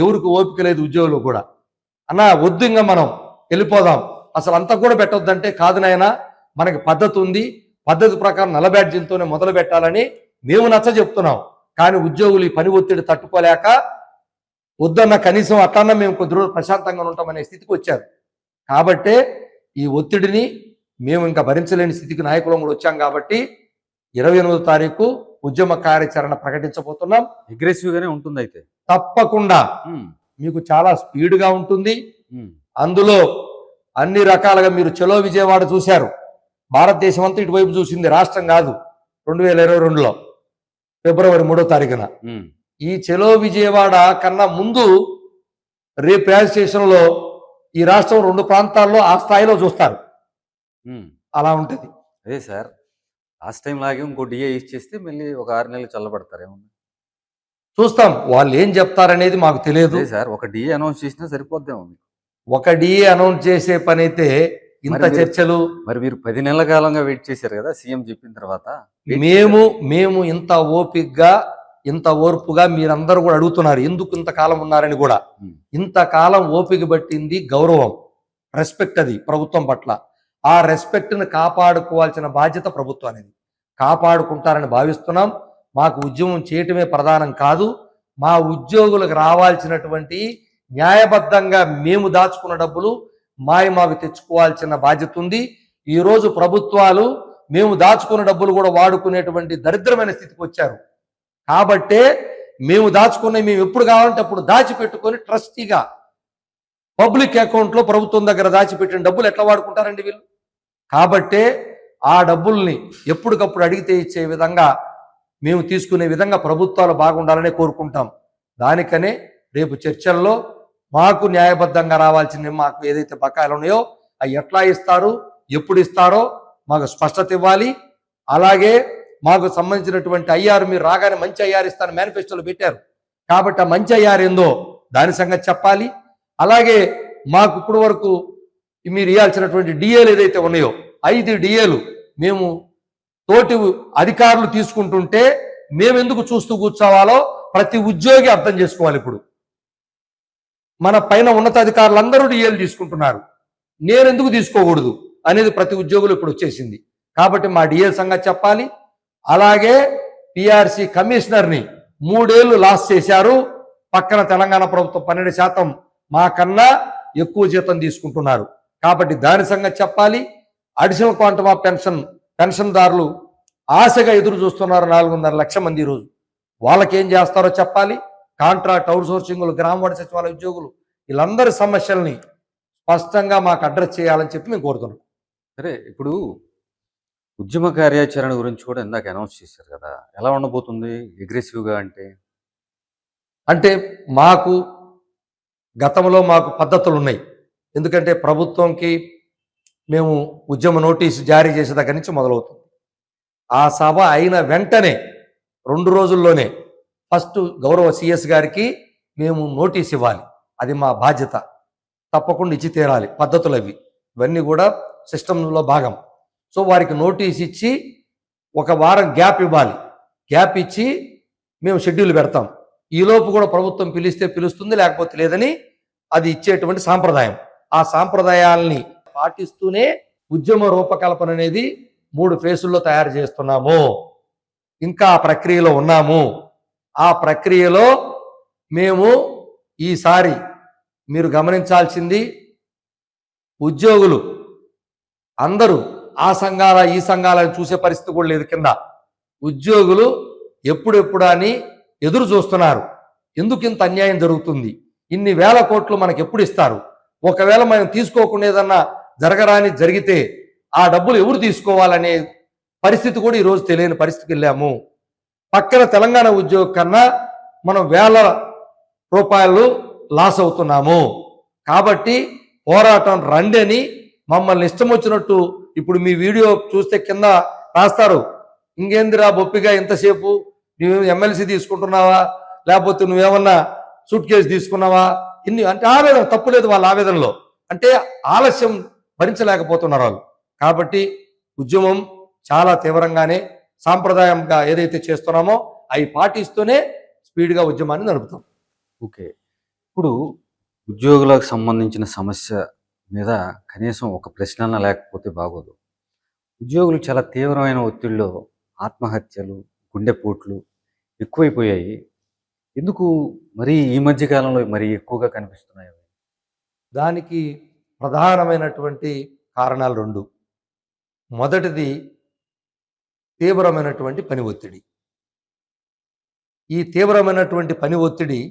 ఎవరికి ఓపిక లేదు ఉద్యోగులు కూడా. అన్న వద్దు, ఇంకా మనం వెళ్ళిపోదాం, అసలు అంతా కూడా పెట్టొద్దంటే కాదు నాయన, మనకి పద్ధతి ఉంది, పద్ధతి ప్రకారం నల్ల బ్యాడ్జీలతోనే మొదలు పెట్టాలని మేము నచ్చ చెప్తున్నాం. కానీ ఉద్యోగులు ఈ పని ఒత్తిడి తట్టుకోలేక వద్దన్న, కనీసం అట్లన్నా మేము కొద్ది రోజులు ప్రశాంతంగా ఉంటామనే స్థితికి వచ్చారు. కాబట్టే ఈ ఒత్తిడిని మేము ఇంకా భరించలేని స్థితికి నాయకులం కూడా వచ్చాం. కాబట్టి 28వ తారీఖు ఉద్యమ కార్యాచరణ ప్రకటించబోతున్నాం. అగ్రెసివ్ గానే ఉంటుంది అయితే తప్పకుండా మీకు చాలా స్పీడ్గా ఉంటుంది. అందులో అన్ని రకాలుగా మీరు చలో విజయవాడ చూశారు. భారతదేశం అంతా ఇటువైపు చూసింది, రాష్ట్రం కాదు. 2022లో ఫిబ్రవరి 3వ తారీఖున ఈ చలో విజయవాడ కన్నా ముందు రేపు రైల్వే స్టేషన్లో ఈ రాష్ట్రం 2 ప్రాంతాల్లో ఆ స్థాయిలో చూస్తారు. అలా ఉంటుంది. అదే సార్, లాస్ట్ టైం లాగే ఇంకో డిఏ ఇచ్చేస్తే మళ్ళీ ఒక 6 నెలలు చల్లబడతారు. ఏమన్నా చూస్తాం, వాళ్ళు ఏం చెప్తారనేది మాకు తెలియదు సార్. ఒక డిఏ అనౌన్స్ చేసినా సరిపోద్దేమో. ఒక డిఏ అనౌన్స్ చేసే పని అయితే ఇంత చర్చలు. మరి మీరు 10 నెలల కాలంగా వెయిట్ చేశారు కదా సీఎం చెప్పిన తర్వాత. మేము ఇంత ఓపికగా, ఇంత ఓర్పుగా మీరందరూ కూడా అడుగుతున్నారు ఎందుకు ఇంతకాలం ఉన్నారని కూడా. ఇంతకాలం ఓపిక పట్టింది గౌరవం, రెస్పెక్ట్. అది ప్రభుత్వం పట్ల. ఆ రెస్పెక్ట్ని కాపాడుకోవాల్సిన బాధ్యత ప్రభుత్వానికి. కాపాడుకుంటారని భావిస్తున్నాం. మాకు ఉద్యమం చేయటమే ప్రధానం కాదు, మా ఉద్యోగులకు రావాల్సినటువంటి న్యాయబద్ధంగా మేము దాచుకున్న డబ్బులు మాకు తెచ్చుకోవాల్సిన బాధ్యత ఉంది. ఈరోజు ప్రభుత్వాలు మేము దాచుకున్న డబ్బులు కూడా వాడుకునేటువంటి దరిద్రమైన స్థితికి వచ్చారు. కాబట్టే మేము దాచుకున్నవి మేము ఎప్పుడు కావాలంటే అప్పుడు దాచిపెట్టుకొని ట్రస్టీగా పబ్లిక్ అకౌంట్లో ప్రభుత్వం దగ్గర దాచిపెట్టిన డబ్బులు ఎట్లా వాడుకుంటారండి వీళ్ళు? కాబట్టే ఆ డబ్బుల్ని ఎప్పటికప్పుడు అడిగితే ఇచ్చే విధంగా మేము తీసుకునే విధంగా ప్రభుత్వాలు బాగుండాలనే కోరుకుంటాం. దానికనే రేపు చర్చల్లో మాకు న్యాయబద్ధంగా రావాల్సిన, మాకు ఏదైతే బకాయిలు ఉన్నాయో అవి ఎట్లా ఇస్తారు, ఎప్పుడు ఇస్తారో మాకు స్పష్టత ఇవ్వాలి. అలాగే మాకు సంబంధించినటువంటి ఐఆర్ మీరు రాగానే మంచి ఐఆర్ ఇస్తాను మేనిఫెస్టోలో పెట్టారు కాబట్టి ఆ మంచి ఐఆర్ ఏందో దాని సంగతి చెప్పాలి. అలాగే మాకు ఇప్పుడు వరకు మీరు ఇవ్వాల్సినటువంటి డిఏలు ఏదైతే ఉన్నాయో 5 డిఏలు మేము తోటి అధికారులు తీసుకుంటుంటే మేమెందుకు చూస్తూ కూర్చోవాలో ప్రతి ఉద్యోగి అర్థం చేసుకోవాలి. ఇప్పుడు మన పైన ఉన్నతాధికారులందరూ డిఏలు తీసుకుంటున్నారు, నేనెందుకు తీసుకోకూడదు అనేది ప్రతి ఉద్యోగులు ఇప్పుడు వచ్చేసింది. కాబట్టి మా డిఏ సంగతి చెప్పాలి. అలాగే పిఆర్సి కమిషనర్ని 3 ఏళ్లు లాస్ చేశారు. పక్కన తెలంగాణ ప్రభుత్వం 12% మాకన్నా ఎక్కువ జీతం తీసుకుంటున్నారు కాబట్టి దాని సంగతి చెప్పాలి. అడిషనల్ క్వాంటమ్ ఆఫ్ పెన్షన్దారులు ఆశగా ఎదురు చూస్తున్నారు 4.5 లక్షల మంది ఈరోజు. వాళ్ళకేం చేస్తారో చెప్పాలి. కాంట్రాక్ట్ అవుట్సోర్సింగ్లు, గ్రామవార్డు సచివాలయ ఉద్యోగులు వీళ్ళందరి సమస్యల్ని స్పష్టంగా మాకు అడ్రస్ చేయాలని చెప్పి మేము కోరుతున్నాం. సరే, ఇప్పుడు ఉద్యమ కార్యాచరణ గురించి కూడా ఇందాక అనౌన్స్ చేశారు కదా, ఎలా ఉండబోతుంది అగ్రెసివ్గా? అంటే మాకు గతంలో మాకు పద్ధతులు ఉన్నాయి. ఎందుకంటే ప్రభుత్వంకి మేము ఉద్యమ నోటీసు జారీ చేసే దగ్గర నుంచి మొదలవుతుంది. ఆ సభ అయిన వెంటనే 2 రోజుల్లోనే ఫస్ట్ గౌరవ సిఎస్ గారికి మేము నోటీస్ ఇవ్వాలి. అది మా బాధ్యత, తప్పకుండా ఇచ్చి తీరాలి. పద్ధతులు ఇవన్నీ కూడా సిస్టంలో భాగం. సో వారికి నోటీస్ ఇచ్చి 1 వారం గ్యాప్ ఇవ్వాలి. గ్యాప్ ఇచ్చి మేము షెడ్యూల్ పెడతాం. ఈలోపు కూడా ప్రభుత్వం పిలిస్తే పిలుస్తుంది, లేకపోతే లేదని అది ఇచ్చేటువంటి సాంప్రదాయం. ఆ సాంప్రదాయాల్ని పాటిస్తూనే ఉద్యమ రూపకల్పన అనేది 3 ఫేసుల్లో తయారు చేస్తున్నాము. ఇంకా ఆ ప్రక్రియలో ఉన్నాము. ఆ ప్రక్రియలో మేము ఈసారి మీరు గమనించాల్సింది, ఉద్యోగులు అందరూ ఆ సంఘాల ఈ సంఘాలను చూసే పరిస్థితి కూడా లేదు. కింద ఉద్యోగులు ఎప్పుడెప్పుడు అని ఎదురు చూస్తున్నారు. ఎందుకు ఇంత అన్యాయం జరుగుతుంది, ఇన్ని వేల కోట్లు మనకు ఎప్పుడు ఇస్తారు, ఒకవేళ మనం తీసుకోకుండా ఏదన్నా జరిగితే ఆ డబ్బులు ఎవరు తీసుకోవాలనే పరిస్థితి కూడా ఈరోజు తెలియని పరిస్థితికి వెళ్ళాము. పక్కన తెలంగాణ ఉద్యోగం కన్నా మనం వేల రూపాయలు లాస్ అవుతున్నాము. కాబట్టి పోరాటం రండి అని మమ్మల్ని ఇష్టం వచ్చినట్టు ఇప్పుడు మీ వీడియో చూస్తే కింద రాస్తారు, ఇంకేందిరా బొప్పిగా ఎంతసేపు, నువ్వు ఎమ్మెల్సీ తీసుకుంటున్నావా, లేకపోతే నువ్వేమన్నా సూట్ కేసు తీసుకున్నావా, ఇన్ని అంటే ఆవేదన తప్పులేదు వాళ్ళ ఆవేదనలో, అంటే ఆలస్యం భరించలేకపోతున్నారు వాళ్ళు. కాబట్టి ఉద్యమం చాలా తీవ్రంగానే సాంప్రదాయంగా ఏదైతే చేస్తున్నామో అవి పాటిస్తూనే స్పీడ్గా ఉద్యమాన్ని నడుపుతాం. ఓకే, ఇప్పుడు ఉద్యోగులకు సంబంధించిన సమస్య మీద కనీసం ఒక ప్రశ్న లేకపోతే బాగోదు. ఉద్యోగులు చాలా తీవ్రమైన ఒత్తిడిలో ఆత్మహత్యలు, గుండెపోట్లు ఎక్కువైపోయాయి. ఎందుకు మరి ఈ మధ్య కాలంలో మరి ఎక్కువగా కనిపిస్తున్నాయి? దానికి ప్రధానమైనటువంటి కారణాలు 2. మొదటిది తీవ్రమైనటువంటి పని ఒత్తిడి. ఈ తీవ్రమైనటువంటి పని ఒత్తిడి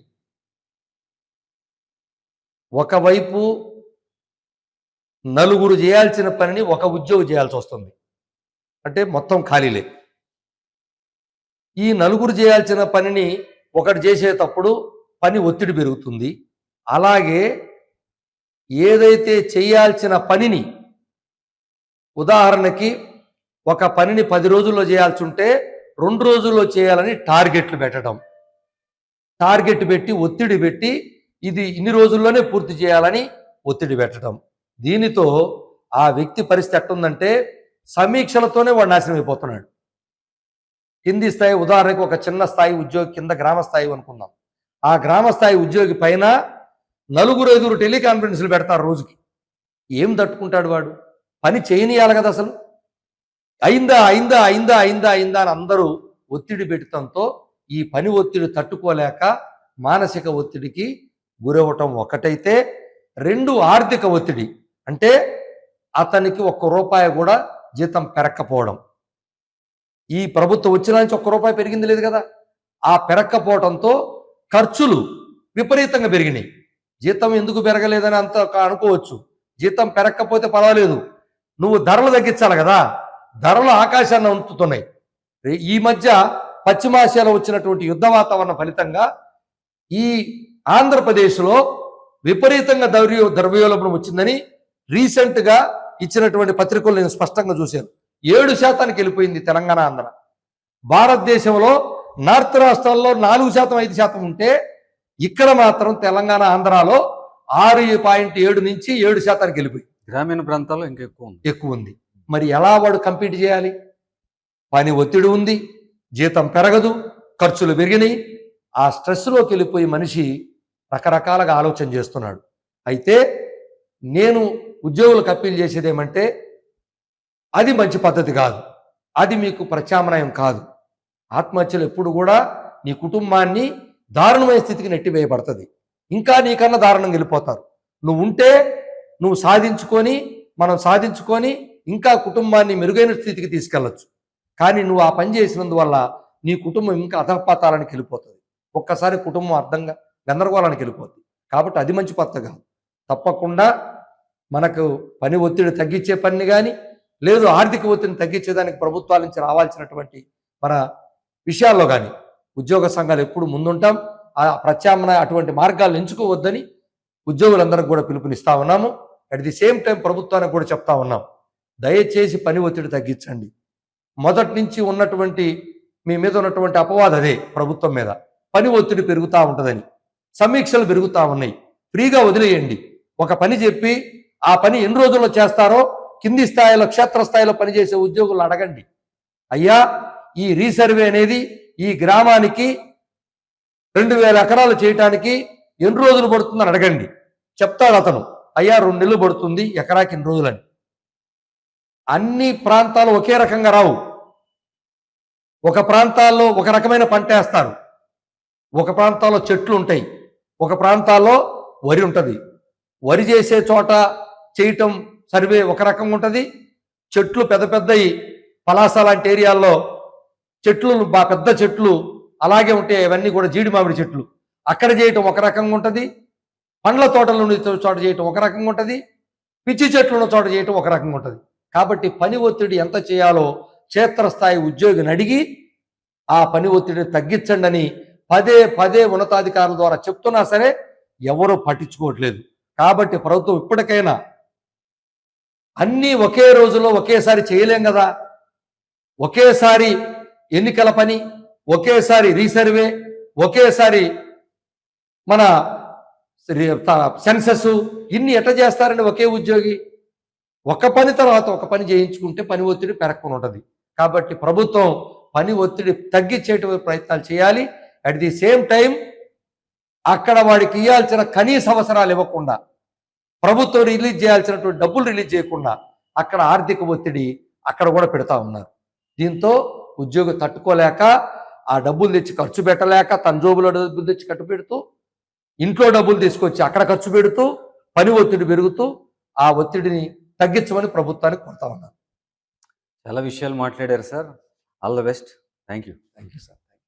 ఒకవైపు నలుగురు చేయాల్సిన పనిని ఒక ఉద్యోగి చేయాల్సి వస్తుంది, అంటే మొత్తం ఖాళీలే. ఈ నలుగురు చేయాల్సిన పనిని ఒకటి చేసేటప్పుడు పని ఒత్తిడి పెరుగుతుంది. అలాగే ఏదైతే చేయాల్సిన పనిని, ఉదాహరణకి ఒక పనిని 10 రోజుల్లో చేయాల్సి ఉంటే 2 రోజుల్లో చేయాలని టార్గెట్లు పెట్టడం, టార్గెట్ పెట్టి ఒత్తిడి పెట్టి ఇది ఇన్ని రోజుల్లోనే పూర్తి చేయాలని ఒత్తిడి పెట్టడం. దీనితో ఆ వ్యక్తి పరిస్థితి ఎట్టుందంటే సమీక్షలతోనే వాడు నాశనం అయిపోతున్నాడు. కింది స్థాయి, ఉదాహరణకు ఒక చిన్న స్థాయి ఉద్యోగి కింద గ్రామ స్థాయి అనుకుందాం. ఆ గ్రామ స్థాయి ఉద్యోగి పైన 4-5 టెలికాన్ఫరెన్స్లు పెడతారు రోజుకి. ఏం తట్టుకుంటాడు వాడు? పని చేయనియాలి కదా అసలు. అయిందా అయిందా అయిందా అయిందా అయిందా అని అందరూ ఒత్తిడి పెట్టడంతో ఈ పని ఒత్తిడి తట్టుకోలేక మానసిక ఒత్తిడికి గురవటం ఒకటైతే, 2 ఆర్థిక ఒత్తిడి, అంటే అతనికి 1 రూపాయి కూడా జీతం పెరక్కపోవడం. ఈ ప్రభుత్వం వచ్చిన నుంచి 1 రూపాయి పెరిగింది లేదు కదా. ఆ పెరక్కపోవడంతో ఖర్చులు విపరీతంగా పెరిగినాయి. జీతం ఎందుకు పెరగలేదని అంత అనుకోవచ్చు. జీతం పెరగకపోతే పర్వాలేదు, నువ్వు ధరలు తగ్గించాలి కదా. ధరలు ఆకాశాన్ని ఉంటుతున్నాయి. ఈ మధ్య పశ్చిమాసియాలో వచ్చినటువంటి యుద్ధ వాతావరణం ఫలితంగా ఈ ఆంధ్రప్రదేశ్లో విపరీతంగా ద్రవ్యోల్బణం వచ్చిందని రీసెంట్గా ఇచ్చినటువంటి పత్రికలు నేను స్పష్టంగా చూశాను. 7% వెళ్ళిపోయింది తెలంగాణ, ఆంధ్ర. భారతదేశంలో నార్త్ రాష్ట్రాల్లో 4%, 5% ఉంటే ఇక్కడ మాత్రం తెలంగాణ, ఆంధ్రాలో 6.7 నుంచి 7% వెళ్ళిపోయింది. గ్రామీణ ప్రాంతాల్లో ఇంకా ఎక్కువ ఉంది. మరి ఎలా వాడు కంపీట్ చేయాలి? పని ఒత్తిడి ఉంది, జీతం పెరగదు, ఖర్చులు పెరిగినాయి. ఆ స్ట్రెస్లోకి వెళ్ళిపోయి మనిషి రకరకాలుగా ఆలోచన చేస్తున్నాడు. అయితే నేను ఉద్యోగులకు అప్పీల్ చేసేది ఏమంటే, అది మంచి పద్ధతి కాదు, అది మీకు ప్రత్యామ్నాయం కాదు. ఆత్మహత్యలు ఎప్పుడు కూడా నీ కుటుంబాన్ని దారుణమైన స్థితికి నెట్టివేయబడుతుంది. ఇంకా నీకన్నా దారుణంగా వెళ్ళిపోతారు. నువ్వు ఉంటే నువ్వు సాధించుకొని, మనం సాధించుకొని ఇంకా కుటుంబాన్ని మెరుగైన స్థితికి తీసుకెళ్ళచ్చు. కానీ నువ్వు ఆ పని చేసినందువల్ల నీ కుటుంబం ఇంకా అధపాతాళానికి వెళ్ళిపోతుంది. ఒక్కసారి కుటుంబం అర్థంగా గందరగోళానికి వెళ్ళిపోతుంది. కాబట్టి అది మంచి పద్ధతి కాదు. తప్పకుండా మనకు పని ఒత్తిడి తగ్గించే పని కానీ, లేదు ఆర్థిక ఒత్తిడిని తగ్గించేదానికి ప్రభుత్వాల నుంచి రావాల్సినటువంటి మన విషయాల్లో కానీ ఉద్యోగ సంఘాలు ఎప్పుడు ముందుంటాం. ఆ ప్రత్యామ్నాయ అటువంటి మార్గాలను ఎంచుకోవద్దని ఉద్యోగులందరికీ కూడా పిలుపునిస్తా ఉన్నాము. అట్ ది సేమ్ టైం ప్రభుత్వానికి కూడా చెప్తా ఉన్నాం, దయచేసి పని ఒత్తిడి తగ్గించండి. మొదటి నుంచి ఉన్నటువంటి మీ మీద ఉన్నటువంటి అపవాదం అదే, ప్రభుత్వం మీద పని ఒత్తిడి పెరుగుతూ ఉంటుందని. సమీక్షలు పెరుగుతూ ఉన్నాయి. ఫ్రీగా వదిలేయండి. ఒక పని చెప్పి ఆ పని ఎన్ని రోజుల్లో చేస్తారో కింది స్థాయిలో, క్షేత్రస్థాయిలో పనిచేసే ఉద్యోగులు అడగండి. అయ్యా, ఈ రీసర్వే అనేది ఈ గ్రామానికి 2000 ఎకరాలు చేయటానికి ఎన్ని రోజులు పడుతుందని అడగండి. చెప్తాడు అతను, అయ్యా 2 నెలలు పడుతుంది, ఎకరాకి ఎన్ని రోజులని. అన్ని ప్రాంతాలు ఒకే రకంగా రావు. ఒక ప్రాంతాల్లో ఒక రకమైన పంట వేస్తారు, ఒక ప్రాంతాల్లో చెట్లు ఉంటాయి, ఒక ప్రాంతాల్లో వరి ఉంటుంది. వరి చేసే చోట చేయటం సర్వే ఒక రకంగా ఉంటుంది. చెట్లు పెద్ద పెద్దవి పలాస లాంటి ఏరియాల్లో చెట్లు పెద్ద చెట్లు అలాగే ఉంటాయి. అవన్నీ కూడా జీడి మామిడి చెట్లు, అక్కడ చేయటం ఒక రకంగా ఉంటుంది. పండ్ల తోటలు ఉన్న చోట చేయటం ఒక రకంగా ఉంటుంది. పిచ్చి చెట్లు ఉన్న చోట చేయటం ఒక రకంగా ఉంటుంది. కాబట్టి పని ఒత్తిడి ఎంత చేయాలో క్షేత్రస్థాయి ఉద్యోగిని అడిగి ఆ పని ఒత్తిడిని తగ్గించండి అని పదే పదే ఉన్నతాధికారుల ద్వారా చెప్తున్నా సరే ఎవరూ పట్టించుకోవట్లేదు. కాబట్టి ప్రభుత్వం ఇప్పటికైనా అన్నీ ఒకే రోజులో ఒకేసారి చేయలేం కదా. ఒకేసారి ఎన్నికల పని, ఒకేసారి రీసర్వే, ఒకేసారి మన సెన్సస్, ఇన్ని ఎట్లా చేస్తారండి ఒకే ఉద్యోగి? ఒక పని తర్వాత ఒక పని చేయించుకుంటే పని ఒత్తిడి పెరగకుండా ఉంటుంది. కాబట్టి ప్రభుత్వం పని ఒత్తిడి తగ్గించేటువంటి ప్రయత్నాలు చేయాలి. అట్ ది సేమ్ టైం అక్కడ వాడికి ఇవ్వాల్సిన కనీస అవసరాలు ఇవ్వకుండా, ప్రభుత్వం రిలీజ్ చేయాల్సినటువంటి డబ్బులు రిలీజ్ చేయకుండా అక్కడ ఆర్థిక ఒత్తిడి అక్కడ కూడా పెడతా ఉన్నారు. దీంతో ఉద్యోగి తట్టుకోలేక ఆ డబ్బులు తెచ్చి ఖర్చు పెట్టలేక, తన జోబులో డబ్బులు తెచ్చి ఖర్చు పెడుతూ, ఇంట్లో డబ్బులు తీసుకొచ్చి అక్కడ ఖర్చు పెడుతూ, పని ఒత్తిడి పెరుగుతూ ఆ ఒత్తిడిని తగ్గించమని ప్రభుత్వానికి కోరుతా ఉన్నారు. చాలా విషయాలు మాట్లాడారు sir. All the best. Thank you sir.